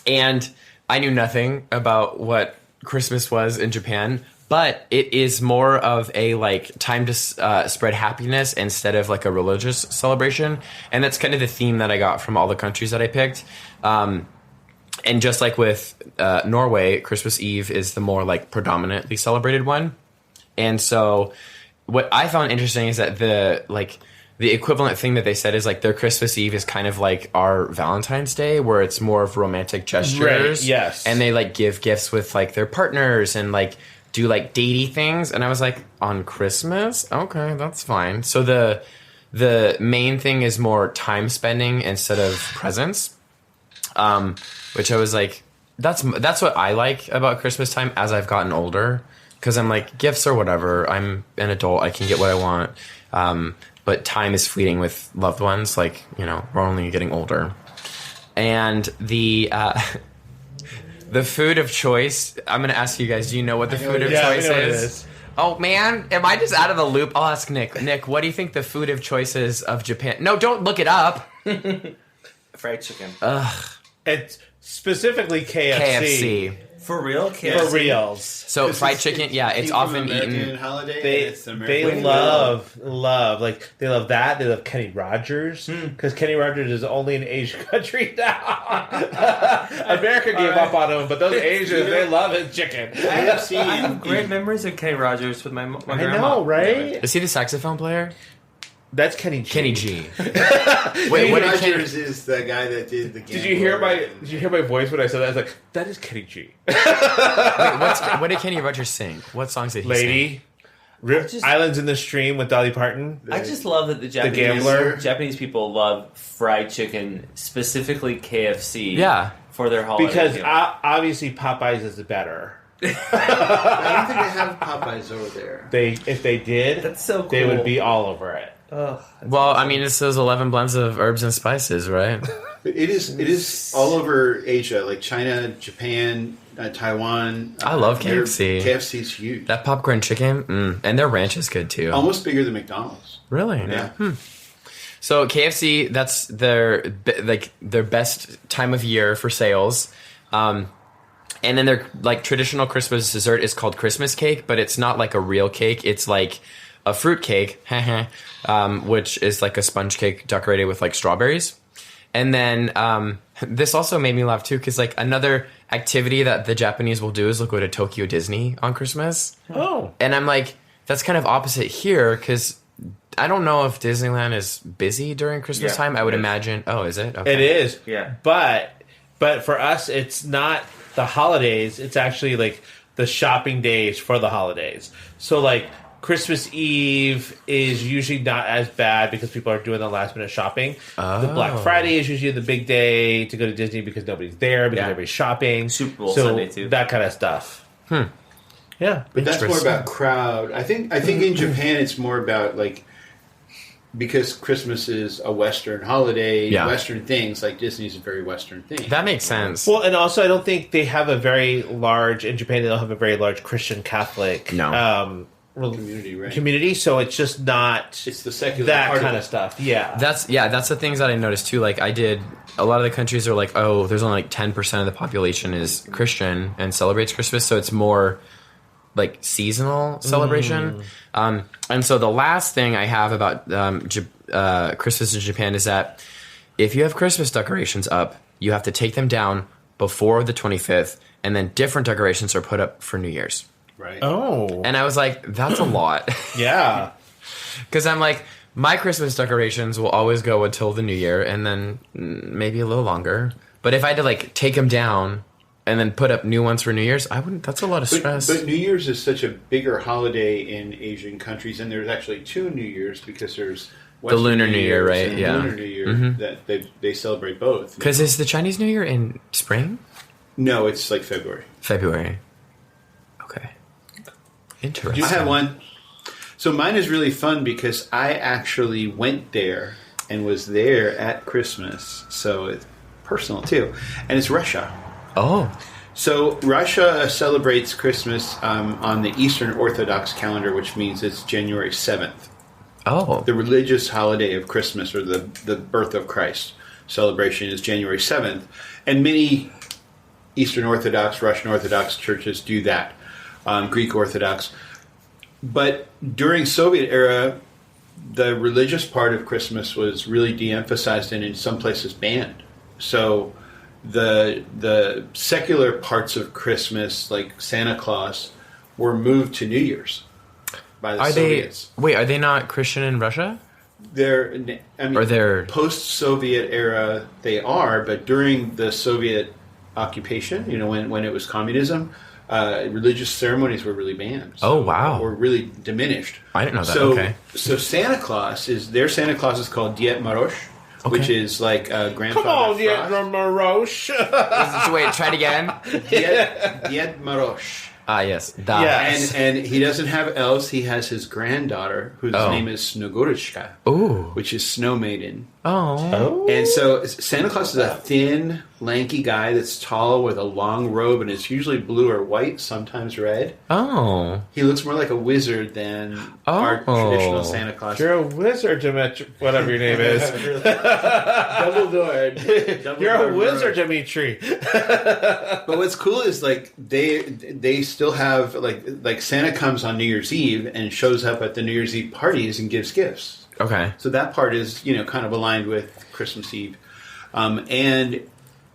C: and I knew nothing about what Christmas was in Japan. But it is more of a like time to spread happiness instead of like a religious celebration, and that's kind of the theme that I got from all the countries that I picked. And just like with Norway, Christmas Eve is the more like predominantly celebrated one. And so, what I found interesting is that the equivalent thing that they said is like their Christmas Eve is kind of like our Valentine's Day, where it's more of romantic gestures.
D: Right, yes.
C: And they like give gifts with like their partners and like do like datey things, and I was like, on Christmas? Okay, that's fine. So the main thing is more time spending instead of presents, which I was like, that's what I like about Christmas time as I've gotten older, because I'm like, gifts or whatever, I'm an adult, I can get what I want, but time is fleeting with loved ones, like, you know, we're only getting older. And the food of choice, I'm going to ask you guys, do you know what the food of choice is? Oh, man, am I just out of the loop? I'll ask Nick. Nick, what do you think the food of choice is of Japan? No, don't look it up.
B: Fried chicken.
D: It's specifically KFC.
B: For real? KFC?
D: For reals.
C: So fried chicken, yeah, it's often eaten.
E: Holiday.
D: They love like they love that. They love Kenny Rogers because Kenny Rogers is only an Asian country now. America gave up on him, but those Asians they love his chicken.
B: I have great memories of Kenny Rogers with my grandma.
D: I know, right?
C: Is he the saxophone player?
D: That's Kenny G.
C: Kenny G.
E: Wait, what Rogers is the guy that did the game.
D: Did you hear my voice when I said that? I was like, that is Kenny G.
C: Wait, what did Kenny Rogers sing? What songs did he sing?
D: Lady. Islands in the Stream with Dolly Parton.
B: I just love that the
D: Gambler.
B: Japanese people love fried chicken, specifically KFC.
C: Yeah.
B: For their holiday
D: Because
B: meal.
D: obviously Popeyes is better.
E: I don't think they have Popeyes over there.
D: If they did,
B: That's so cool.
D: they would be all over it.
B: Oh,
C: Well, I mean, it's those 11 blends of herbs and spices, right?
E: It is all over Asia, like China, Japan, Taiwan.
C: I love KFC.
E: KFC's huge.
C: That popcorn chicken, and their ranch is good too.
E: Almost bigger than McDonald's.
C: Really?
E: Yeah.
C: So KFC, that's their best time of year for sales. And then their like traditional Christmas dessert is called Christmas cake, but it's not like a real cake. It's like a fruit cake, which is like a sponge cake decorated with like strawberries. And then this also made me laugh too, because like another activity that the Japanese will do is they'll go to Tokyo Disney on Christmas.
D: Oh.
C: And I'm like, that's kind of opposite here, because I don't know if Disneyland is busy during Christmas time. I would imagine. Oh, is it? Okay.
D: It is.
B: Yeah.
D: But for us, it's not the holidays. It's actually like the shopping days for the holidays. So like Christmas Eve is usually not as bad because people are doing the last minute shopping. The Black Friday is usually the big day to go to Disney because nobody's there because everybody's shopping.
B: Super Bowl Sunday too.
D: That kind of stuff. Yeah,
E: but that's more about crowd. I think in Japan it's more about like, because Christmas is a Western holiday, Western things, like Disney's a very Western thing.
C: That makes sense.
D: Well, and also I don't think they have a very large, in Japan they don't have a very large Christian Catholic
E: community, right?
D: Community, so it's just not
E: it's the secular
D: that
E: part
D: kind of stuff. Yeah.
C: That's the things that I noticed too. Like a lot of the countries are like, oh, there's only like 10% of the population is Christian and celebrates Christmas, so it's more like seasonal celebration. And so the last thing I have about Christmas in Japan is that if you have Christmas decorations up, you have to take them down before the 25th, and then different decorations are put up for New Year's.
E: Right.
D: Oh.
C: And I was like, that's a lot.
D: Yeah.
C: Because I'm like, my Christmas decorations will always go until the New Year, and then maybe a little longer. But if I had to like take them down and then put up new ones for New Year's, I wouldn't. That's a lot of stress.
E: But New Year's is such a bigger holiday in Asian countries, and there's actually 2 New Years because there's
C: the Lunar New Year, right?
E: And
C: Yeah,
E: Lunar New Year that they celebrate both.
C: Because is the Chinese New Year in spring?
E: No, it's like February.
C: Okay. Interesting.
E: I had one. So mine is really fun because I actually went there and was there at Christmas, so it's personal too, and it's Russia.
C: Oh.
E: So Russia celebrates Christmas on the Eastern Orthodox calendar, which means it's January 7th.
C: Oh.
E: The religious holiday of Christmas, or the birth of Christ celebration, is January 7th. And many Eastern Orthodox, Russian Orthodox churches do that, Greek Orthodox. But during Soviet era, the religious part of Christmas was really de-emphasized and in some places banned. So the secular parts of Christmas, like Santa Claus, were moved to New Year's by the Soviets.
C: Are they not Christian in Russia?
E: They're post-Soviet era, they are, but during the Soviet occupation, when it was communism, religious ceremonies were really banned.
C: So, oh, wow.
E: Were really diminished.
C: I didn't know that.
E: So, so Santa Claus their Santa Claus is called Diet Marosh. Okay. Which is like Grandfather
D: Come on,
E: Frost.
D: Diet Marosh.
C: Wait, try it again.
E: Diet Marosh.
C: Ah, yes.
E: Yes. And he doesn't have elves. He has his granddaughter, whose name is Snegorishka, which is Snow Maiden.
C: Oh.
E: And so Santa Claus is a thin, lanky guy that's tall with a long robe, and it's usually blue or white, sometimes red.
C: Oh.
E: He looks more like a wizard than our traditional Santa Claus.
D: You're a wizard, Dimitri, whatever your name is.
E: Dumbledore.
D: You're a wizard, Dimitri.
E: But what's cool is like they still have like Santa comes on New Year's Eve and shows up at the New Year's Eve parties and gives gifts.
C: Okay.
E: So that part is, kind of aligned with Christmas Eve. And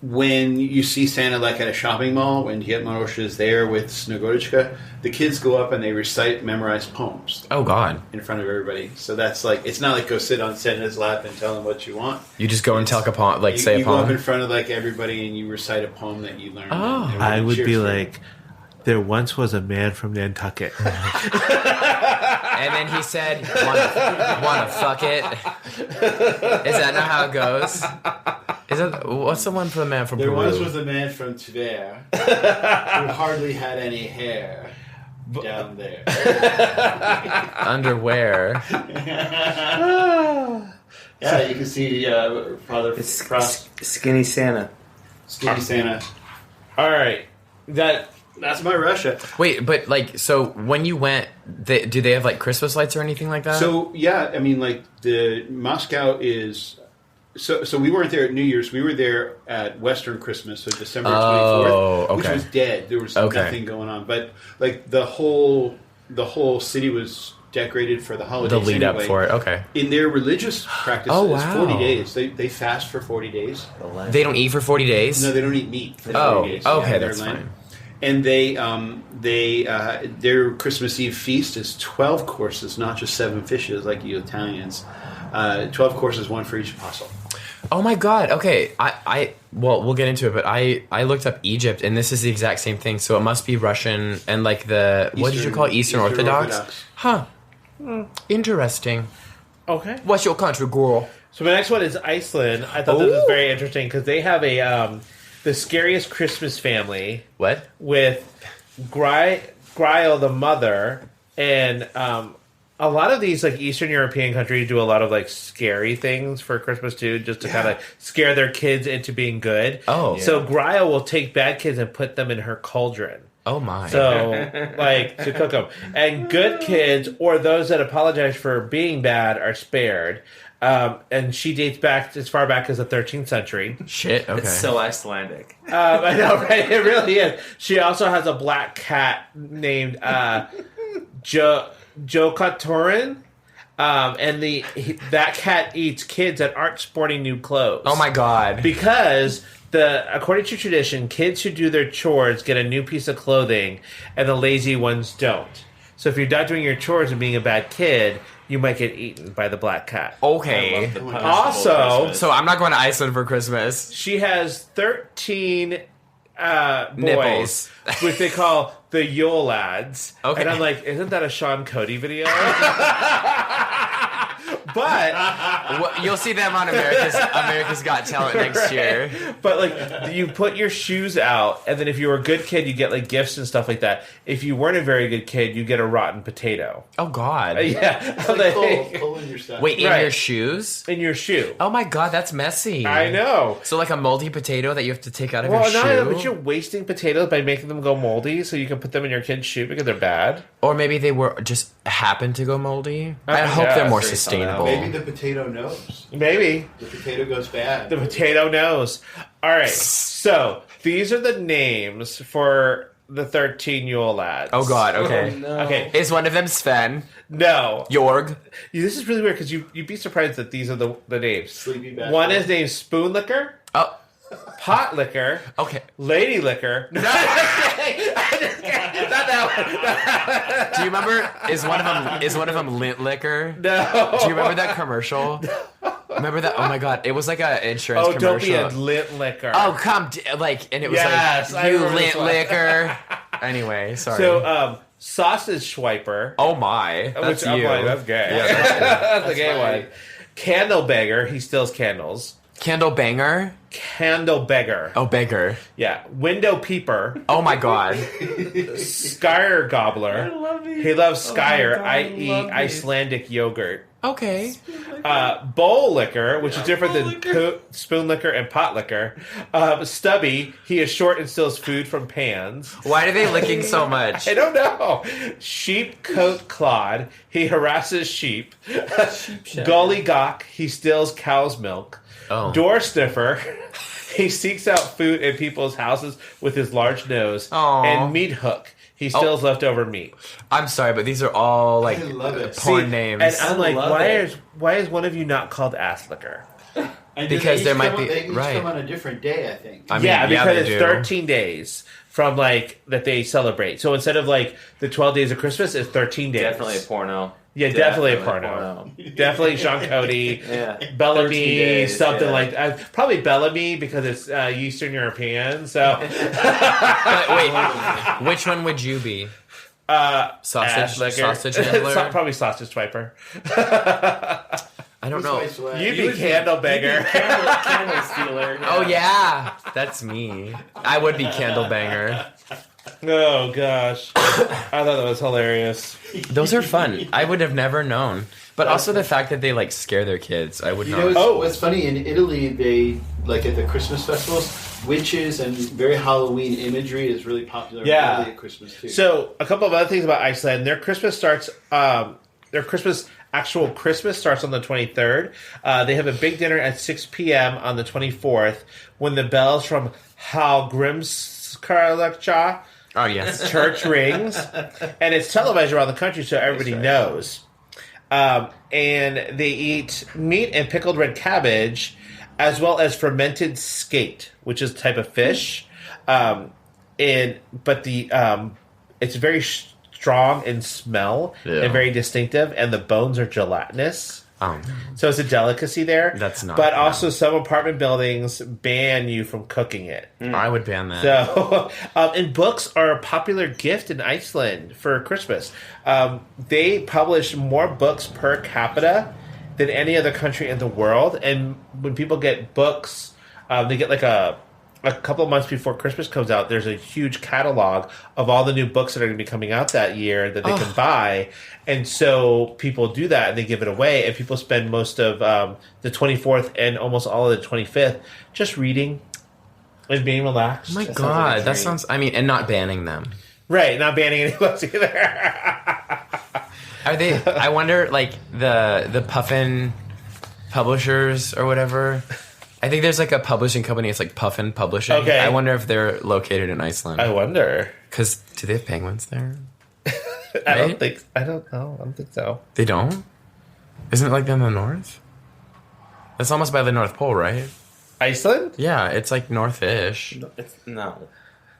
E: when you see Santa like at a shopping mall, when Diet Marosh is there with Snegorishka, the kids go up and they recite memorized poems.
C: Oh, God.
E: In front of everybody. So that's like, it's not like go sit on Santa's lap and tell him what you want.
C: You just go and tell a poem, say a poem.
E: You go up in front of everybody and you recite a poem that you learned.
C: Oh.
D: I would be like, there once was a man from Nantucket.
C: And then he said, wanna fuck it? Is that not how it goes? What's the one for the man from Peru?
E: There once was a man from Tver who hardly had any hair down there.
C: Underwear.
E: Yeah, you can see Father Frost.
B: Skinny Santa.
E: Skinny Santa.
D: All right.
E: That's my Russia.
C: Wait, but so when you went, do they have Christmas lights or anything like that?
E: So yeah, I mean the Moscow is. So we weren't there at New Year's. We were there at Western Christmas, so December 24th, which was dead. There was nothing going on. But the whole city was decorated for the holidays.
C: The lead up for it. Okay.
E: In their religious practices, it's 40 days. They fast for 40 days.
C: They don't eat for 40 days?
E: No, they don't eat meat for 40 days.
C: Okay, that's fine.
E: And their Christmas Eve feast is 12 courses, not just 7 fishes like you Italians. 12 courses, one for each apostle.
C: Oh my God! Okay, well, we'll get into it, but I looked up Egypt, and this is the exact same thing. So it must be Russian and what did you call it? Eastern Orthodox? Huh? Interesting.
D: Okay.
C: What's your country, girl?
D: So my next one is Iceland. I thought this was very interesting because they have the scariest Christmas family.
C: What?
D: With Gryle the mother, and a lot of these like Eastern European countries do a lot of like scary things for Christmas too, just to kind of scare their kids into being good.
C: Oh,
D: so Gryle will take bad kids and put them in her cauldron.
C: Oh my!
D: So, like, to cook them. And good kids, or those that apologize for being bad, are spared. And she dates back as far back as the 13th century.
C: Shit, okay.
B: It's so Icelandic.
D: I know, right? It really is. She also has a black cat named Jokatorin. And that cat eats kids that aren't sporting new clothes.
C: Oh my god!
D: Because according to tradition, kids who do their chores get a new piece of clothing, and the lazy ones don't. So if you're not doing your chores and being a bad kid, you might get eaten by the black cat.
C: Okay.
D: Also,
C: so I'm not going to Iceland for Christmas.
D: She has 13
C: nipples,
D: boys, which they call the Yule Lads.
C: Okay.
D: And I'm like, isn't that a Sean Cody video? But
C: you'll see them on America's Got Talent next year.
D: But like, you put your shoes out, and then if you were a good kid, you get like gifts and stuff like that. If you weren't a very good kid, you get a rotten potato.
C: Oh god!
D: Yeah,
E: it's like pulling your stuff.
C: Wait, in your shoes?
D: In your shoe?
C: Oh my god, that's messy.
D: I know.
C: So like a moldy potato that you have to take out of your shoe.
D: Well, no, but you're wasting potatoes by making them go moldy, so you can put them in your kid's shoe because they're bad.
C: Or maybe they were just happened to go moldy. I hope they're more sustainable.
E: Maybe the potato knows.
D: Maybe.
E: The potato goes bad.
D: The potato knows. All right. So these are the names for the 13 Yule Lads.
C: Oh god, okay.
B: Oh, no.
D: Okay.
C: Is one of them Sven?
D: No.
C: Jorg?
D: This is really weird because you'd be surprised that these are the names.
E: Sleepy bastard.
D: One is named Spoon Liquor.
C: Oh.
D: Pot Liquor.
C: Okay.
D: Lady Liquor. No. Not that one.
C: Do you remember? Is one of them Lint Liquor?
D: No.
C: Do you remember that commercial? Remember that? Oh my god! It was like an insurance commercial.
D: Don't be a lint liquor.
C: Oh come, and it was like you lint liquor. Anyway, sorry.
D: So sausage swiper.
C: Oh my, that's
D: which
C: you.
D: I'm like, that's gay.
C: Yeah,
D: that's a gay one. Candle beggar. He steals candles.
C: Candle banger.
D: Candle beggar.
C: Oh, beggar.
D: Yeah. Window peeper.
C: Oh my god.
D: Skyer gobbler.
B: I love you.
D: He loves Skyer,
B: God,
D: i.e.
B: I love
D: Icelandic yogurt.
C: Okay.
D: Bowl liquor, which is different than spoon liquor and pot liquor. Stubby, he is short and steals food from pans.
C: Why are they licking so much?
D: I don't know. Sheep coat clod, he harasses sheep. Gully gawk, he steals cow's milk.
C: Oh.
D: Door sniffer, he seeks out food in people's houses with his large nose.
C: Aww.
D: And meat hook, he steals leftover meat.
C: I'm sorry, but these are all like
E: I love it.
C: porn names.
D: And I'm like,
B: love
D: why is one of you not called ass liquor?
E: And
C: Because
E: they
C: there
E: each
C: might
E: come
C: be-
E: on, they each
C: right.
E: come on a different day, I think.
C: I mean,
D: Yeah, because
C: they
D: it's
C: do.
D: 13 days from like that they celebrate. So instead of like the 12 days of Christmas, it's 13 days.
B: Definitely a porno.
D: Yeah, definitely a porno. Definitely Sean Cody,
B: Yeah. 13
D: Bellamy,
B: days,
D: something
B: yeah.
D: like that. Probably Bellamy because it's Eastern European. So
C: But wait, which one would you be? Sausage handler?
D: Probably sausage swiper.
C: I don't know.
D: You'd be candle beggar.
B: Candle stealer.
C: Oh yeah, that's me. I would be candle banger.
D: Oh gosh, I thought that was hilarious.
C: Those are fun. I would have never known. But also the fact that they like scare their kids. I would
E: You
C: not.
E: know, what's funny, in Italy, they, like at the Christmas festivals, witches and very Halloween imagery is really popular in Italy at Christmas, too.
D: So a couple of other things about Iceland. Their Christmas starts. Actual Christmas starts on the 23rd. They have a big dinner at 6 p.m. on the 24th when the bells from Hallgrímskirkja
C: Oh yes.
D: church rings, and it's televised around the country so everybody knows. And they eat meat and pickled red cabbage, as well as fermented skate, which is a type of fish. It's very strong in smell and very distinctive, and the bones are gelatinous.
C: Oh,
D: So it's a delicacy there.
C: That's not.
D: But
C: no.
D: also, some apartment buildings ban you from cooking it.
C: I would ban that.
D: So, and books are a popular gift in Iceland for Christmas. They publish more books per capita than any other country in the world. And when people get books, they get like a couple of months before Christmas comes out, there's a huge catalog of all the new books that are going to be coming out that year that they can buy. And so people do that and they give it away. And people spend most of the 24th and almost all of the 25th just reading and being relaxed.
C: Oh my
D: That
C: God,
D: sounds like a
C: that
D: dream.
C: sounds... I mean, and not banning them.
D: Right, not banning any books either.
C: Are they... I wonder, like, the Puffin publishers or whatever... I think there's like a publishing company. It's like Puffin Publishing.
D: Okay.
C: I wonder if they're located in Iceland.
D: I wonder.
C: Because do they have penguins there?
D: I don't
C: Right?
D: think. I don't know. I don't think so.
C: They don't? Isn't it like in the north? It's almost by the North Pole, right?
D: Iceland?
C: Yeah, it's like north-ish.
B: No.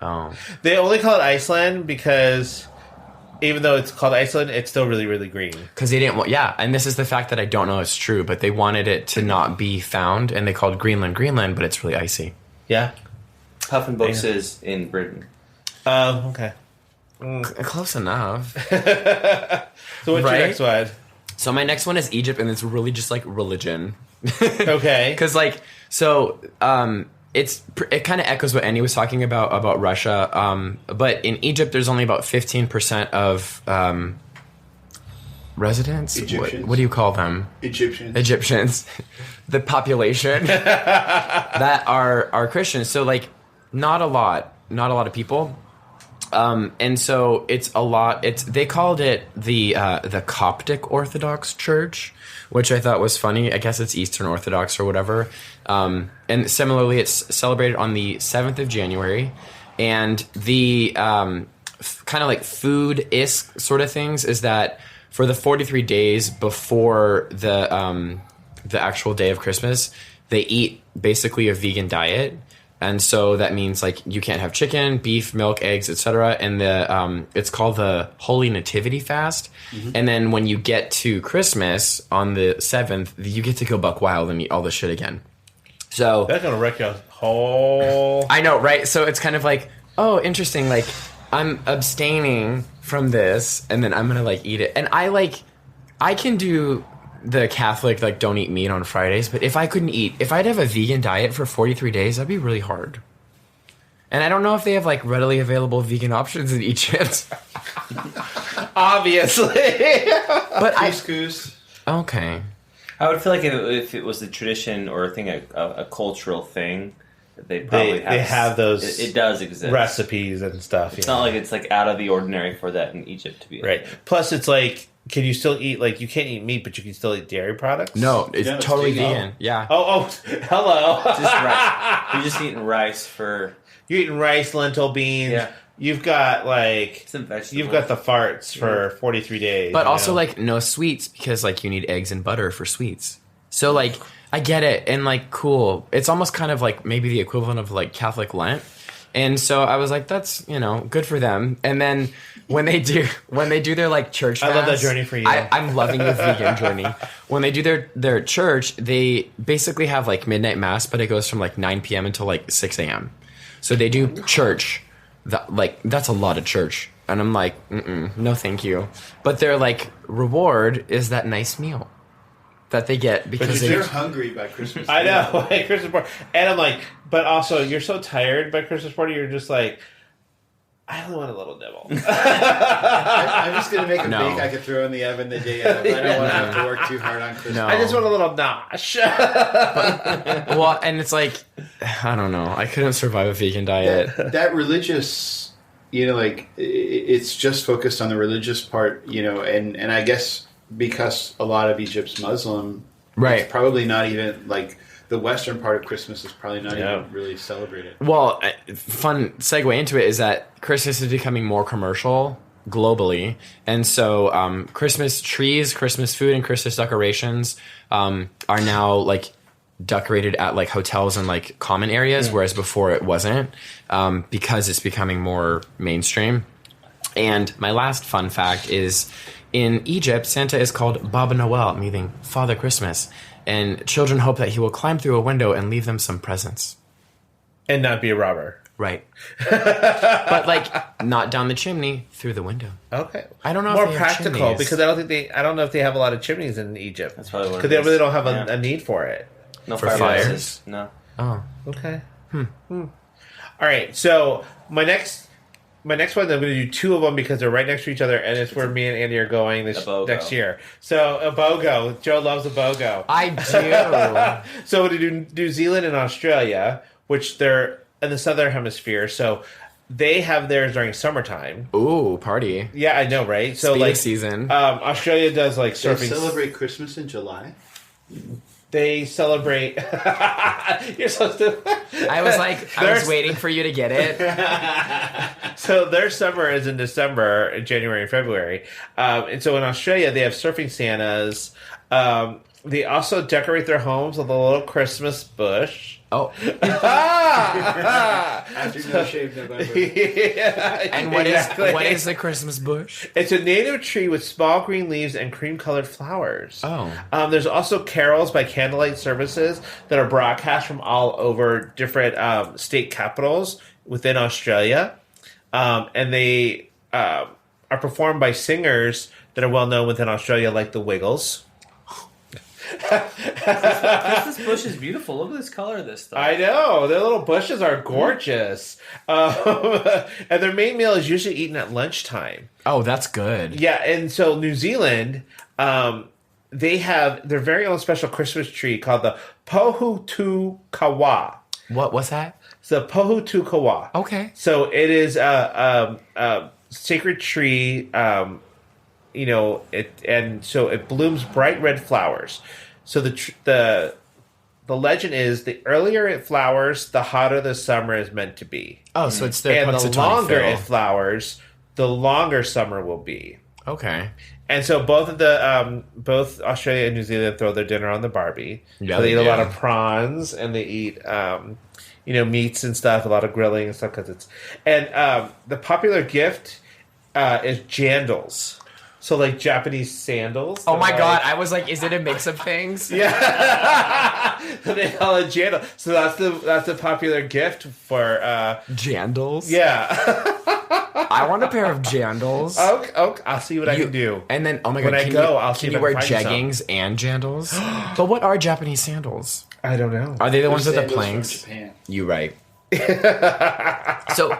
C: Oh.
D: They only call it Iceland because even though it's called Iceland, it's still really, really green.
C: Because they didn't want... Yeah, and this is the fact that I don't know it's true, but they wanted it to not be found, and they called Greenland, but it's really icy.
D: Yeah.
B: Puffin Books is in Britain.
D: Okay.
C: Close enough.
D: So what's
C: Right?
D: your next one?
C: So my next one is Egypt, and it's really just like religion.
D: Okay.
C: Because like it kind of echoes what Andy was talking about Russia. But in Egypt, there's only about 15% of residents.
E: Egyptians.
C: What do you call them? Egyptians. The population that are Christians. So like not a lot of people. And so it's a lot. They called it the Coptic Orthodox Church, which I thought was funny. I guess it's Eastern Orthodox or whatever. And similarly, it's celebrated on the 7th of January. And the kind of like food-isk sort of things is that for the 43 days before the actual day of Christmas, they eat basically a vegan diet. And so that means like you can't have chicken, beef, milk, eggs, etc. And it's called the Holy Nativity Fast. Mm-hmm. And then when you get to Christmas on the 7th, you get to go buck wild and eat all this shit again. So
D: That's gonna wreck your whole.
C: I know, right? So it's kind of like, oh, interesting. Like I'm abstaining from this, and then I'm gonna like eat it. And I can do the Catholic, like, don't eat meat on Fridays, but if I'd have a vegan diet for 43 days, that'd be really hard. And I don't know if they have, like, readily available vegan options in Egypt.
D: Obviously.
C: But
E: Couscous.
C: Okay.
B: I would feel like if it was a tradition or a thing, a cultural thing, they probably
D: they have those.
B: It does exist.
D: Recipes and stuff.
B: It's not like it's like out of the ordinary for that in Egypt to be
D: right. Plus, it's like, can you still eat, like, you can't eat meat, but you can still eat dairy products?
C: No, it's
E: Yeah, it's
C: totally
E: vegan.
C: vegan. Yeah.
D: Oh, hello.
B: Just rice. You're just eating rice for
D: You're eating rice, lentil, beans.
B: Yeah.
D: You've got, like,
B: some vegetables.
D: you've got the farts for 43 days.
C: But
D: you
C: also,
D: know?
C: like, no sweets because, like, you need eggs and butter for sweets. So, like, I get it. And, like, cool. It's almost kind of like maybe the equivalent of, like, Catholic Lent. And so I was like, that's, good for them. And then when they do their, like, church mass,
D: I love that journey for you.
C: I'm loving the vegan journey. When they do their church, they basically have, like, midnight mass, but it goes from, like, 9 p.m. until, like, 6 a.m. So they do church. That's a lot of church. And I'm like, no thank you. But their, like, reward is that nice meal that they get because
E: They're hungry by Christmas.
D: I know, like, Christmas party. And I'm like, but also, you're so tired by Christmas party, you're just like, I only want a little nibble.
E: I'm just going to make a
C: No.
E: bake I could throw in the oven the day of. I don't want to have to work too hard on Christmas.
C: No.
D: I just want a little nosh.
C: well, and it's like, I don't know. I couldn't survive a vegan diet.
E: That religious, like, it's just focused on the religious part, and I guess because a lot of Egypt's Muslim,
C: Right.
E: it's probably not even, like, the western part of Christmas is probably not
D: Yeah.
E: even really celebrated.
C: Well, fun segue into it is that Christmas is becoming more commercial globally. And so Christmas trees, Christmas food, and Christmas decorations are now, like, decorated at, like, hotels and, like, common areas, whereas before it wasn't, because it's becoming more mainstream. And my last fun fact is, in Egypt, Santa is called Baba Noel, meaning Father Christmas. And children hope that he will climb through a window and leave them some presents.
D: And not be a robber.
C: Right. But, like, not down the chimney, through the window.
D: Okay.
C: I don't know
D: More
C: if they have
D: practical,
C: chimneys.
D: because I don't know if they have a lot of chimneys in Egypt.
B: That's probably what it
D: Because they
B: is.
D: really don't have
B: Yeah.
D: a need for it.
B: No
C: For
B: fires.
C: fires?
B: No.
C: Oh.
D: Okay. All right. So my next one, I'm going to do two of them because they're right next to each other, and it's where me and Andy are going next year. So a BOGO. Joe loves a BOGO.
C: I do.
D: So we're going to do New Zealand and Australia, which they're in the southern hemisphere. So they have theirs during summertime.
C: Ooh, party.
D: Yeah, I know, right? So
C: Speed
D: like
C: of season.
D: Australia does like
E: They
D: surfing.
E: celebrate Christmas in July.
D: They celebrate. You're so stupid.
C: I was like, I was waiting for you to get it.
D: So their summer is in December, January, and February. And so in Australia, they have surfing Santas. They also decorate their homes with a little Christmas bush.
C: Oh.
E: After No Shave November.
D: Yeah,
C: And what is the Christmas bush?
D: It's a native tree with small green leaves and cream-colored flowers.
C: Oh.
D: There's also carols by candlelight services that are broadcast from all over different state capitals within Australia. And they are performed by singers that are well known within Australia, like the Wiggles.
B: This bush is beautiful. Look at this color of this stuff.
D: I know. Their little bushes are gorgeous. And their main meal is usually eaten at lunchtime.
C: Oh, that's good.
D: Yeah, and so New Zealand, they have their very own special Christmas tree called the Pohutukawa.
C: What's that?
D: It's the Pohutukawa.
C: Okay.
D: So it is a sacred tree. So it blooms bright red flowers. So the legend is the earlier it flowers, the hotter the summer is meant to be.
C: Oh, so it's their
D: And the
C: Punxsutawney
D: longer
C: Phil.
D: it flowers, the longer summer will be.
C: Okay.
D: And so both of the both Australia and New Zealand throw their dinner on the Barbie.
C: Yeah,
D: So they eat
C: they
D: a lot
C: do.
D: of prawns and they eat meats and stuff, a lot of grilling and stuff the popular gift is jandals. So like Japanese sandals.
C: Oh my
D: They're
C: god,
D: like-
C: I was like, is it a mix of things?
D: Yeah. They call it jandal. So that's the popular gift for
C: Jandals?
D: yeah.
C: I want a pair of jandals.
D: Okay, I'll see what I can do.
C: And then, oh my god,
D: When I
C: can
D: go,
C: you,
D: I'll see
C: can
D: if
C: you
D: I
C: wear
D: can find some.
C: jeggings and jandals? But what are Japanese sandals?
D: I don't know.
C: Are they the ones with the
E: Sandals from
C: planks?
E: Japan.
C: You right. So,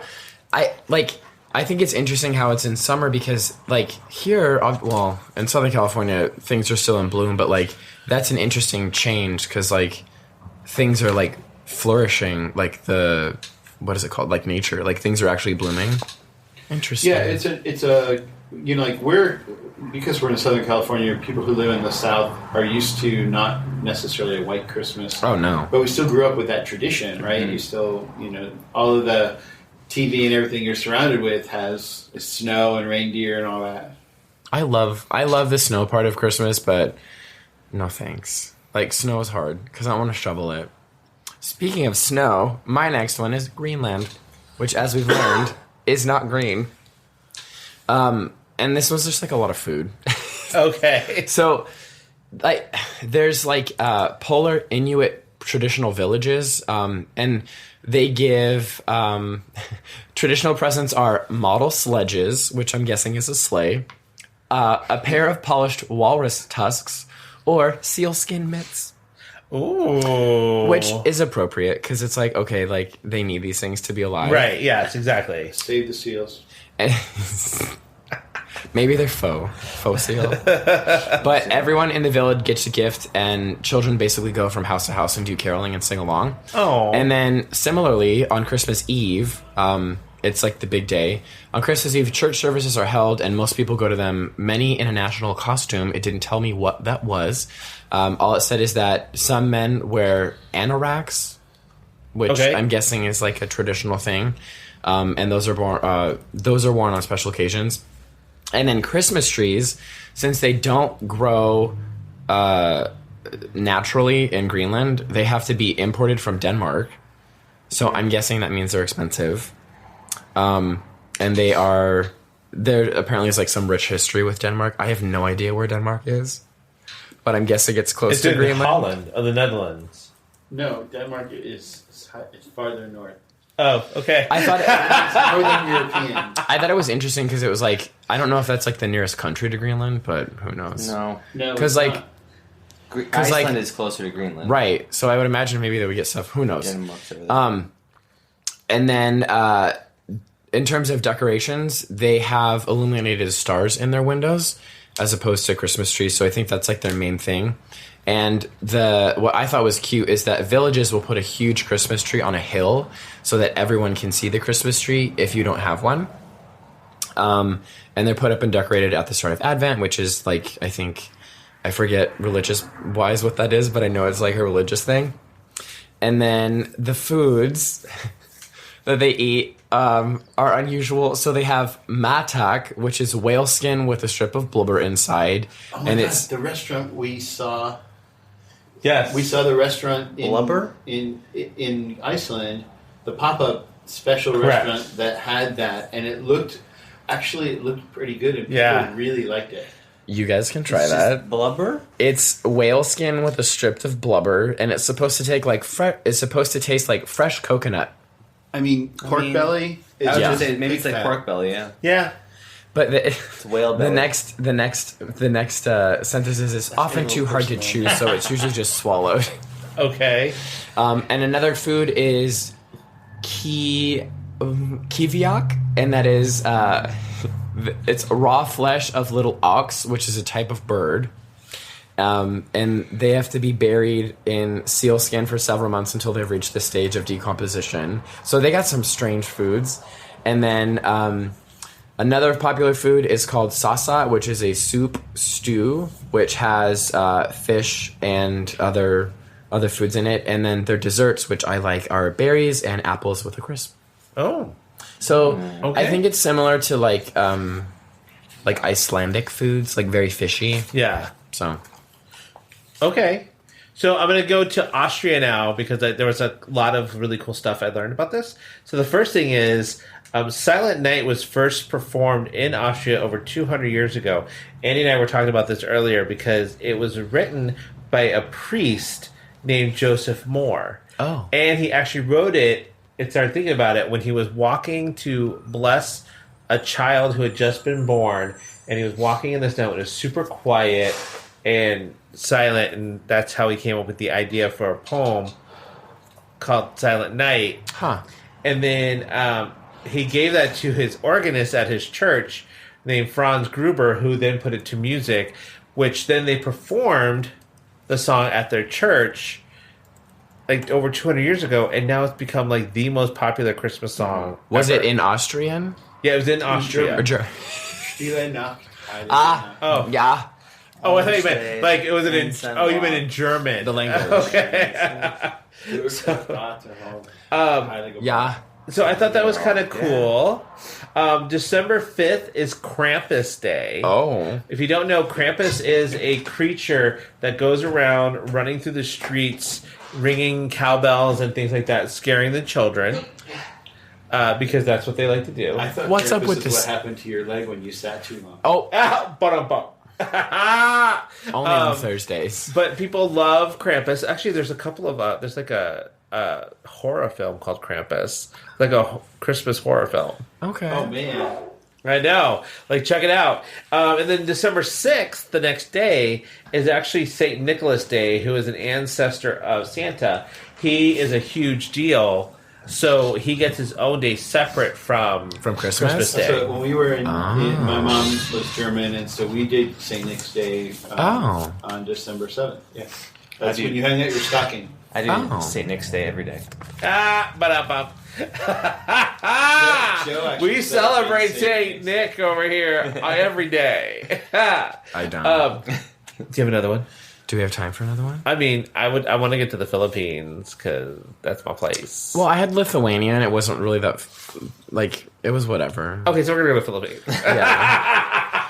C: I think it's interesting how it's in summer because, like, here, well, in Southern California, things are still in bloom, but, like, that's an interesting change because, like, things are, like, flourishing, like what is it called? Like nature. Like, things are actually blooming. Interesting.
E: Yeah, it's because we're in Southern California, people who live in the South are used to not necessarily a white Christmas.
C: Oh, no.
E: But we still grew up with that tradition, right?
C: Mm-hmm.
E: You still, all of the TV and everything you're surrounded with has snow and reindeer and all that.
C: I love the snow part of Christmas, but no thanks. Like, snow is hard because I want to shovel it. Speaking of snow, my next one is Greenland, which, as we've learned, is not green. And this was just like a lot of food.
D: Okay.
C: So, like, there's like polar Inuit traditional villages, and they give traditional presents are model sledges, which I'm guessing is a sleigh, a pair of polished walrus tusks, or sealskin mitts.
D: Ooh.
C: Which is appropriate because it's like, okay, like they need these things to be alive.
D: Right, yes, exactly.
E: Save the seals.
C: Maybe they're faux seal. But everyone in the village gets a gift, and children basically go from house to house and do caroling and sing along.
D: Oh.
C: And then similarly, on Christmas Eve, it's like the big day. On Christmas Eve, church services are held, and most people go to them, many in a national costume. It didn't tell me what that was. All it said is that some men wear anoraks, which I'm guessing is like a traditional thing. And those are worn on special occasions. And then Christmas trees, since they don't grow naturally in Greenland, they have to be imported from Denmark. So I'm guessing that means they're expensive. And they are there apparently is like some rich history with Denmark. I have no idea where Denmark is, but I'm guessing it's close
D: It's
C: to
D: in
C: Greenland.
D: Holland or the Netherlands.
E: No, Denmark is farther north.
D: Oh, okay.
C: I thought
E: It's Northern European.
C: I thought it was interesting because it was like, I don't know if that's like the nearest country to Greenland, but who knows?
B: No.
E: No,
C: Because
E: it's
C: like,
E: not.
B: Iceland is closer to Greenland.
C: right. So I would imagine maybe that we get stuff. Who knows?
B: Denmark's over there.
C: And then in terms of decorations, they have illuminated stars in their windows as opposed to Christmas trees. So I think that's like their main thing. And what I thought was cute is that villages will put a huge Christmas tree on a hill so that everyone can see the Christmas tree if you don't have one. And they're put up and decorated at the start of Advent, which is like, I forget religious-wise what that is, but I know it's like a religious thing. And then the foods that they eat are unusual. So they have matak, which is whale skin with a strip of blubber inside.
E: Oh my
C: and
E: God,
C: it's
E: the restaurant we saw.
D: Yes.
E: We saw the restaurant in
B: Blubber?
E: in Iceland, the pop-up special
D: Correct.
E: restaurant that had that, and it looked pretty good, and people really liked it.
C: You guys can try
B: It's
C: that.
B: just blubber?
C: It's whale skin with a strip of blubber, and it's supposed to take like it's supposed to taste like fresh coconut.
E: I mean, pork belly.
B: I was
C: Yeah.
B: gonna say maybe it's like
E: fat.
B: pork belly. Yeah,
D: Yeah.
C: But
B: it's whale belly.
C: the next sentence is it's often
E: getting a
C: too
E: little
C: hard to
E: personal.
C: chew, so it's usually just swallowed.
D: Okay.
C: And another food is kiviak, and that is it's raw flesh of little ox, which is a type of bird. And they have to be buried in seal skin for several months until they've reached the stage of decomposition. So they got some strange foods. And then another popular food is called sasa, which is a soup stew, which has fish and other foods in it. And then their desserts, which I like, are berries and apples with a crisp.
D: Oh.
C: So
D: Okay.
C: I think it's similar to like Icelandic foods, like very fishy.
D: Yeah.
C: So
D: Okay. So I'm going to go to Austria now because there was a lot of really cool stuff I learned about this. So the first thing is Silent Night was first performed in Austria over 200 years ago. Andy and I were talking about this earlier because it was written by a priest named Joseph Moore.
C: Oh.
D: And he actually wrote it and started thinking about it when he was walking to bless a child who had just been born. And he was walking in the snow. It was super quiet and silent, and that's how he came up with the idea for a poem called Silent Night.
C: Huh.
D: And then he gave that to his organist at his church named Franz Gruber, who then put it to music, which then they performed the song at their church like over 200 years ago, and now it's become like the most popular Christmas song.
C: Was
D: ever.
C: it in Austrian?
D: Yeah, it was in Austria.
C: Or
E: Stille Nacht.
D: Oh.
C: yeah.
D: Oh, I thought you meant like it was in.
B: Vincent
D: Oh, you
B: Law.
D: meant in German.
C: The language.
D: Okay.
C: Yeah.
D: So I thought that was kind of cool. December 5th is Krampus Day.
C: Oh.
D: If you don't know, Krampus is a creature that goes around running through the streets, ringing cowbells and things like that, scaring the children. Because that's what they like to do.
E: I thought
C: What's up
E: Krampus
C: with
E: is
C: this?
E: What happened to your leg when you sat too long?
C: Oh.
D: Ba-dum-bum.
C: Only on Thursdays.
D: But people love Krampus. Actually, there's a couple of there's like a horror film called Krampus, like a Christmas horror film.
C: Okay.
E: Oh man.
D: I know. Like, check it out. And then December 6th, the next day, is actually St. Nicholas Day, who is an ancestor of Santa. He is a huge deal. So he gets his own day separate from
C: Christmas?
D: Day.
E: So when we were my mom was German, and so we did St. Nick's Day on December 7th. Yeah. That's when you hang out your stocking.
B: I do St. Nick's Day every day.
D: Ba-da-bum.
E: Joe actually
D: We celebrate St. Nick over here every day.
C: I don't.
D: Do you have another one?
C: Do we have time for another one?
D: I mean, I want to get to the Philippines because that's my place.
C: Well, I had Lithuania, and it wasn't really that. It was whatever.
D: Okay, so we're gonna go to the Philippines.
C: Yeah.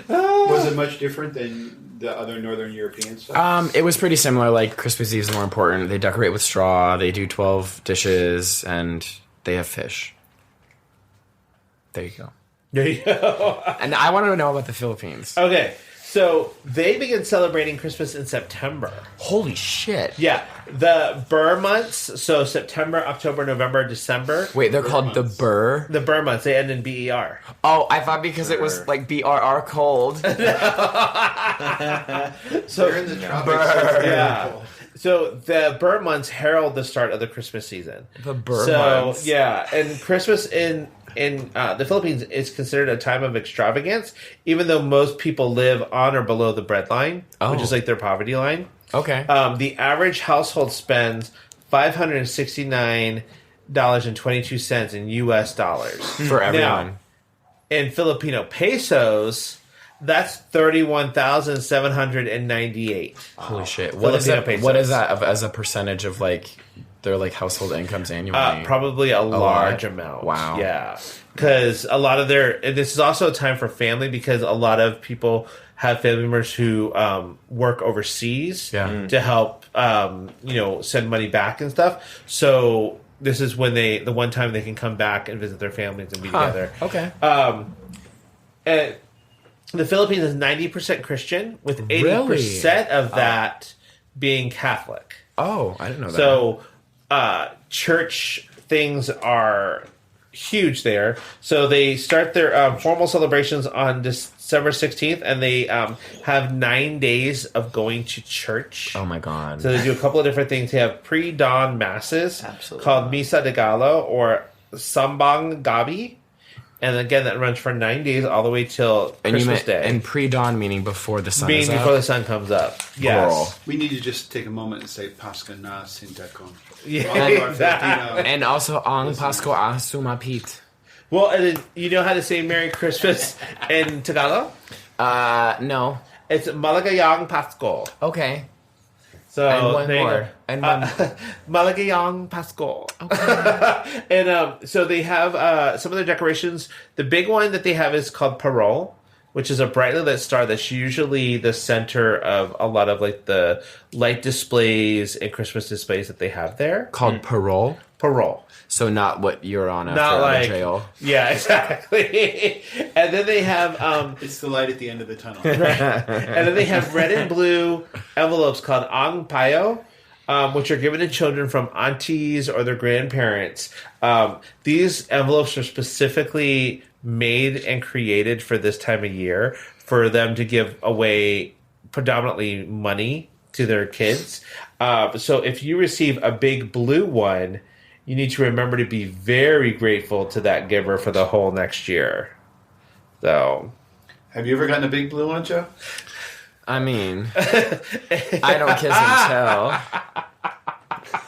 E: Was it much different than the other Northern European stuff?
C: It was pretty similar. Like, Christmas Eve is more important. They decorate with straw. They do 12 dishes, and they have fish. There you go.
D: There you go.
C: And I want to know about the Philippines.
D: Okay, so they begin celebrating Christmas in September.
C: Holy shit.
D: Yeah, the Burr months, so September, October, November, December.
C: Wait, they're called
E: months.
C: the Burr?
D: The Burr months, they end in BER.
C: Oh, I thought because it was like BRR cold.
E: So they're in the tropics.
D: Yeah. So the Burr months herald the start of the Christmas season.
C: The Burr months.
D: Yeah, and Christmas in the Philippines is considered a time of extravagance, even though most people live on or below the breadline, which is like their poverty line.
C: Okay.
D: The average household spends $569.22 in U.S. dollars.
C: For everyone.
D: Now, in Filipino pesos, that's $31,798.
C: Holy shit. What is that?
D: Pesos.
C: What is that as a percentage of like their like household incomes annually?
D: Probably a large
C: lot?
D: amount.
C: Wow.
D: Yeah. Because a lot of and this is also a time for family because a lot of people have family members who work overseas to help, send money back and stuff. So this is when the one time they can come back and visit their families and be together.
C: Okay.
D: And the Philippines is 90% Christian, with 80% of that being Catholic.
C: Oh, I didn't know that.
D: So church things are huge there. So they start their formal celebrations on December 16th, and they have 9 days of going to church.
C: Oh my god.
D: So they do a couple of different things. They have pre-dawn masses called Misa de Gala or Sambang Gabi. And again, that runs for 9 days all the way till Christmas Day.
C: And pre-dawn meaning before the sun is up?
D: Before the sun comes up. Yes.
C: Cool.
E: We need to just take a moment and say Paska na Sintakon.
D: Yeah, exactly.
C: And also, Ang Pasko a Sumapit.
D: Well, and then, you know how to say Merry Christmas in Tagalog?
C: No.
D: It's Maligayang Pasko.
C: Okay.
D: So
C: And one
D: there you
C: more.
D: go.
C: And one
D: Maligayang Pasko. Okay. And so they have some of their decorations. The big one that they have is called Parole, which is a brightly lit star that's usually the center of a lot of like the light displays and Christmas displays that they have there.
C: called Parole.
D: Parole.
C: So not what you're on after
D: Not
C: out
D: like
C: of jail.
D: Yeah, exactly. And then they have
E: It's the light at the end of the tunnel.
D: and then they have red and blue envelopes called Ang Payo, which are given to children from aunties or their grandparents. These envelopes are specifically made and created for this time of year for them to give away predominantly money to their kids. So if you receive a big blue one, you need to remember to be very grateful to that giver for the whole next year. So,
E: Have you ever gotten a big blue one, Joe?
C: I mean, I don't kiss and tell.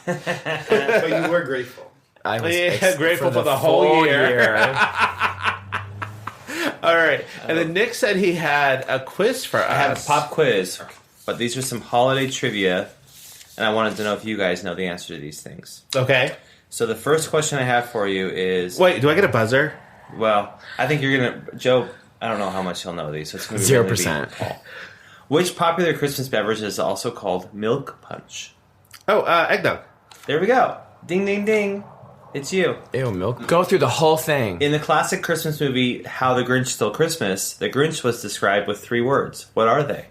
E: But you were grateful.
C: I was
D: grateful for the whole year. All right. And then Nick said he had a quiz for us.
B: I have a pop quiz, but these are some holiday trivia, and I wanted to know if you guys know the answer to these things.
D: Okay.
B: So the first question I have for you is...
D: Wait, do I get a buzzer?
B: Well, I think you're going to... Joe, I don't know how much he'll know these, so it's going to be
C: 0%.
B: Paul. Which popular Christmas beverage is also called milk punch?
D: Oh, eggnog.
B: There we go. Ding, ding, ding. It's you.
C: Ew, milk. Go through the whole thing.
B: In the classic Christmas movie, How the Grinch Stole Christmas, the Grinch was described with 3 words. What are they?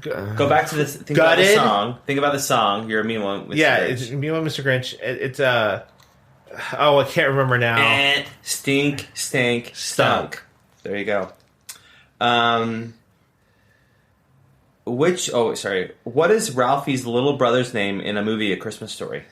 B: Go back to this. Think about the
D: Gutted?
B: song. Think about the song. You're a mean one. Mr.
D: Yeah,
B: Grinch.
D: it's me and Mr. Grinch. It's I can't remember now.
B: Stink, stank, stunk. There you go. What is Ralphie's little brother's name in a movie, A Christmas Story?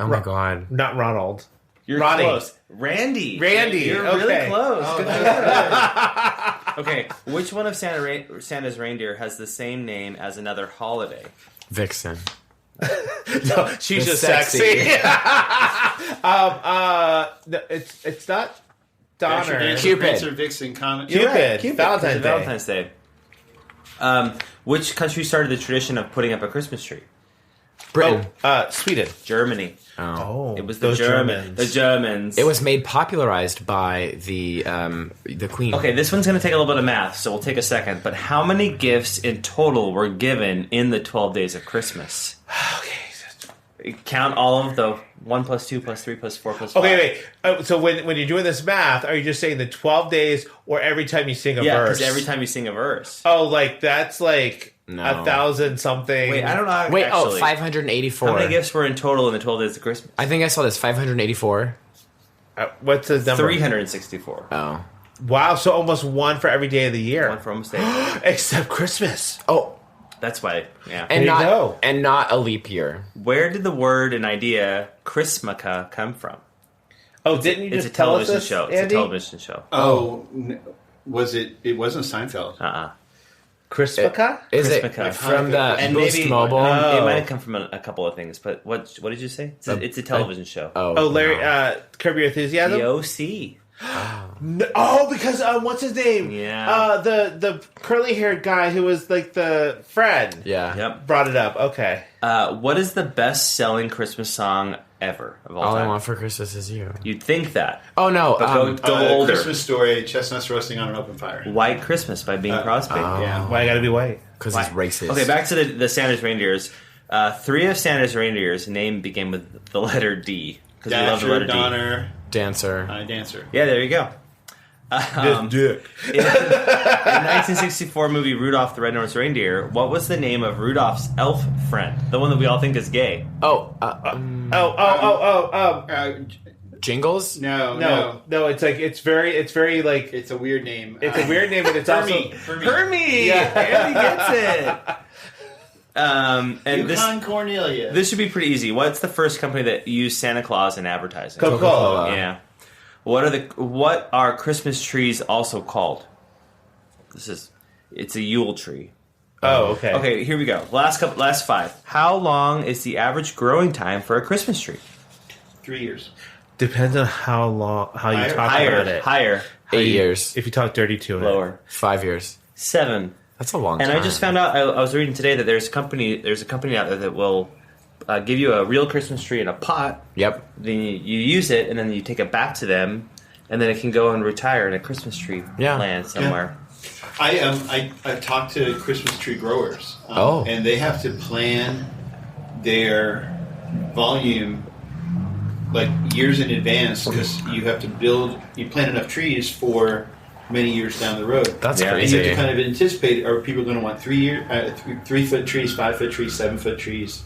C: Oh my god.
D: Not Ronald.
B: You're
D: Ronnie.
B: close. Randy.
D: Randy,
B: You're
D: okay.
B: really close.
E: Oh,
B: Good job. Okay, which one of Santa's reindeer has the same name as another holiday?
C: Vixen.
D: No, she's
C: The
D: just
C: sexy.
D: sexy. No, it's not Donner.
C: Cupid.
E: Prancer, Vixen, Comet.
D: Cupid. Valentine's
B: It's
D: Day.
B: Valentine's Day. Which country started the tradition of putting up a Christmas tree?
C: Britain.
D: Sweden.
B: Germany.
C: Oh.
B: It was the
D: those
B: Germans. The Germans.
C: It was made popularized by the Queen.
B: Okay, this one's going to take a little bit of math, so we'll take a second. But how many gifts in total were given in the 12 days of Christmas?
D: Okay.
B: Count all of the 1 plus 2 plus 3 plus 4 plus 5.
D: Okay, wait. So when you're doing this math, are you just saying the 12 days or every time you sing a
B: Yeah,
D: verse?
B: because every time you sing a verse.
D: Oh, like that's like
C: No.
D: 1,000 something.
B: Wait, I don't know.
C: Wait,
B: actually.
C: 584.
B: How many gifts were in total in the 12 days of Christmas?
C: I think I saw this 584.
D: What's the number?
B: 364.
C: Oh.
D: Wow, so almost one for every day of the year.
B: One for almost 8.
D: Except Christmas.
C: Oh,
B: That's why, yeah.
C: and
D: There you go.
C: not a leap year.
B: Where did the word and idea Christmaka come from?
D: Oh, didn't you
B: It's
D: just
B: a
D: tell us
B: television
D: this,
B: show. It's
D: Andy?
B: a television show.
E: Was it? It wasn't Seinfeld.
D: Christmaka?
C: Is it
B: Christmas
C: from the
B: And
C: Boost
B: maybe
C: Mobile?
B: it might have come from a couple of things, but what did you say? It's a television show.
D: Oh, Larry,
C: no.
D: Curb Your Enthusiasm?
B: The OC.
D: No, oh, because what's his name?
B: Yeah.
D: The curly haired guy who was like the friend.
C: Yeah.
B: Yep.
D: Brought it up. Okay.
B: What is the best selling Christmas song ever of all
C: All I
B: time?
C: Want for Christmas Is You.
B: You'd think that.
C: Oh no!
B: But go older.
E: Christmas Story, chestnuts roasting on an open fire.
B: White Christmas by Bing Crosby.
E: Yeah.
D: Why I gotta be white?
C: Because it's racist.
B: Okay, back to the Santa's reindeers. 3 of Santa's reindeers' name began with the letter D. Because we love the letter
E: Dasher, Donner,
C: Dancer.
E: Dancer.
B: D. Yeah, there you go.
D: Dick.
B: In 1964 movie Rudolph the Red-Nosed Reindeer, what was the name of Rudolph's elf friend? The one that we all think is gay.
C: Jingles?
E: No.
D: It's very like
E: It's a weird name.
D: it's a weird name, but it's also
B: Hermie! Andy gets it! And
E: Yukon Cornelia.
B: this should be pretty easy. What's the first company that used Santa Claus in advertising?
D: Coca-Cola.
B: Yeah. What are Christmas trees also called? It's a Yule tree.
D: Oh, okay.
B: Okay, here we go. Last 5. How long is the average growing time for a Christmas tree?
E: 3 years.
D: Depends on how you talk
B: Higher,
D: about it.
B: higher,
C: 8 years.
D: If you talk dirty to it.
B: lower.
C: 5 years.
B: 7.
C: That's a long
B: And
C: time.
B: I just found out. I was reading today that there's a company out there that will give you a real Christmas tree in a pot.
C: Yep.
B: Then you use it, and then you take it back to them, and then it can go and retire in a Christmas tree land somewhere.
E: I've talked to Christmas tree growers.
C: Oh.
E: And they have to plan their volume like years in advance because you plant enough trees for many years down the road.
C: That's
B: Yeah.
E: And
C: crazy.
E: you have to kind of anticipate, are people going to want 3 foot trees, 5 foot trees, 7 foot trees?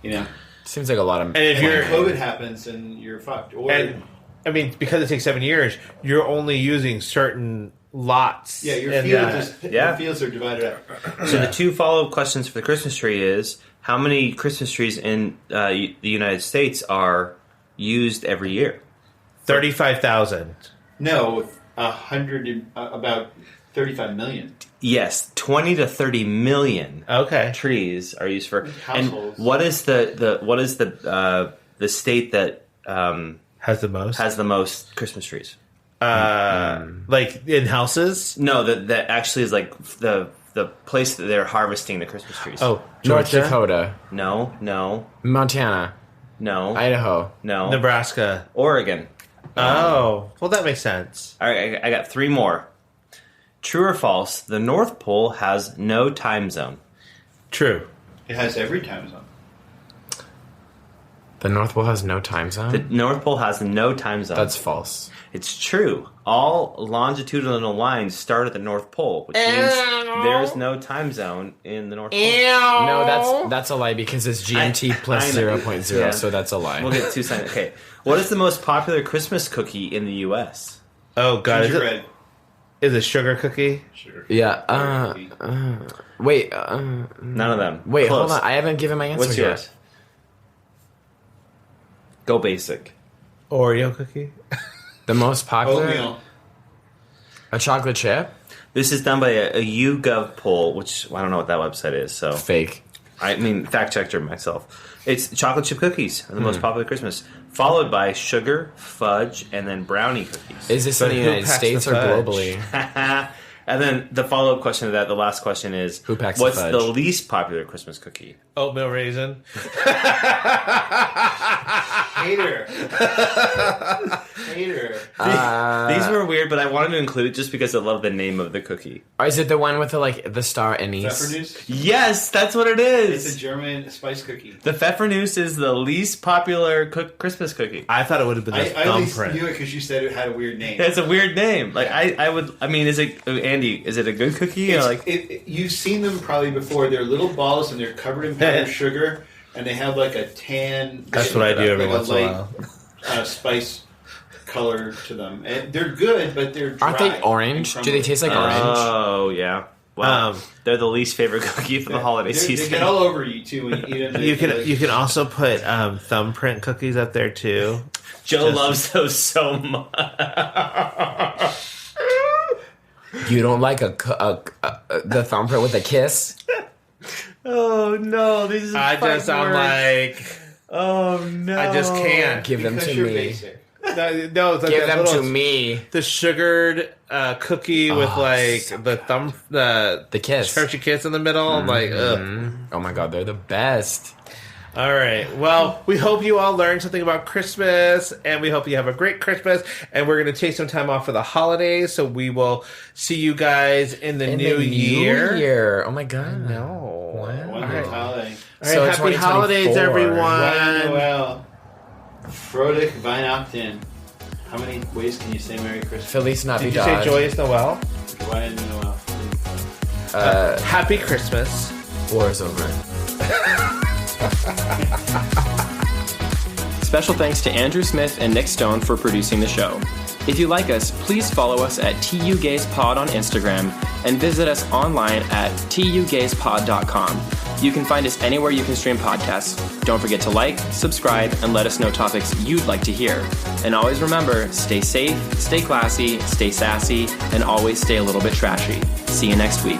E: You know,
C: Seems like a lot of.
D: And if
E: and when
D: you're
E: COVID happens, and you're fucked. Or
D: and I mean, because it takes 7 years, you're only using certain lots.
E: yeah, your
D: And,
E: fields are divided up.
B: So the 2 follow-up questions for the Christmas tree is: how many Christmas trees in the United States are used every year?
D: 35,000.
E: No, about 35 million.
B: Yes, 20 to 30 million
D: Okay.
B: trees are used for.
E: Households.
B: And what is the state that
D: Has the most.
B: has the most Christmas trees?
D: Like in houses?
B: No, that actually is like the place that they're harvesting the Christmas trees.
D: Oh,
C: North
D: Georgia?
C: Dakota.
B: no,
C: Montana. Idaho.
B: no,
D: Nebraska.
B: Oregon.
D: Oh, well, that makes sense.
B: All right, I got 3 more. True or false? The North Pole has no time zone.
D: True.
E: It has every time zone.
C: The North Pole has no time zone?
B: The North Pole has no time zone.
C: That's false.
B: It's true. All longitudinal lines start at the North Pole, which means there's no time zone in the North Pole.
C: No, that's a lie because it's GMT plus
B: I know.
C: 0.0,
B: Yeah.
C: so that's a lie.
B: We'll get 2 seconds. Okay. What is the most popular Christmas cookie in the U.S.?
D: Oh, God.
E: Gingerbread.
D: Is it sugar cookie?
E: Sugar.
C: Yeah. Wait.
B: None of them.
C: Wait,
B: Close.
C: hold on. I haven't given my answer
B: What's
C: yet.
B: yours? Go basic.
D: Oreo cookie?
C: The most popular?
E: Oatmeal.
C: A chocolate chip?
B: This is done by a YouGov poll, which I don't know what that website is. So
C: Fake.
B: I mean, fact checked myself. It's chocolate chip cookies are the most popular Christmas, followed by sugar, fudge, and then brownie cookies.
C: Is this
D: But
C: in the
D: who
C: United
D: packs
C: States
D: the
C: or
D: fudge?
C: globally?
B: And then the follow-up question to that, the last question is,
C: Who packs the
B: what's
C: fudge?
B: the least popular Christmas cookie?
D: Oatmeal raisin?
E: Hater.
B: These were weird, but I wanted to include it just because I love the name of the cookie.
C: Is it the one with the star anise?
E: Pfeffernuss?
B: Yes, that's what it is.
E: It's a German spice cookie.
B: The Pfeffernuss is the least popular Christmas cookie.
D: I thought it would have been the
E: I at least
D: thumbprint.
E: knew it because you said it had a weird name.
B: It's a weird name. Like is it Andy? Is it a good cookie?
E: You've seen them probably before. They're little balls and they're covered in powdered sugar, and they have like a tan.
D: That's what I do every once in a
E: while. Spice color to them, and they're good, but they're dry.
C: Aren't they orange? Do they taste like orange?
B: Oh yeah. Wow. They're the least favorite cookie for the holiday season.
E: They get all over you too when you eat them.
D: You can also put thumbprint cookies up there too.
B: Joe loves those so much.
C: You don't like the thumbprint with a kiss?
B: Oh no! This is.
D: I'm like.
B: Oh no!
D: I just can't
C: give them to
E: you're
C: me.
E: Basic.
D: No, it's like
C: Give them
D: little,
C: to me.
D: The sugared cookie with the
C: kiss,
D: Hershey kiss in the middle. I'm like, ugh.
C: Oh my god, they're the best.
D: All right. Well, we hope you all learned something about Christmas, and we hope you have a great Christmas. And we're going to take some time off for the holidays, so we will see you guys in the new year.
C: Oh my god,
D: no!
C: Wow.
E: Wonderful holiday.
D: All right, happy holidays, everyone.
E: Noel. Frodig Weihnachten. How many ways can you say Merry Christmas?
C: Feliz Navidad.
D: Did you say Joyous Noel?
E: Joyeux Noel.
D: Happy Christmas.
C: War is over.
F: Special thanks to Andrew Smith and Nick Stone for producing the show. If you like us, please follow us at tugayspod on Instagram and visit us online at tugayspod.com. You can find us anywhere you can stream podcasts. Don't forget to like, subscribe, and let us know topics you'd like to hear. And always remember, stay safe, stay classy, stay sassy, and always stay a little bit trashy. See you next week.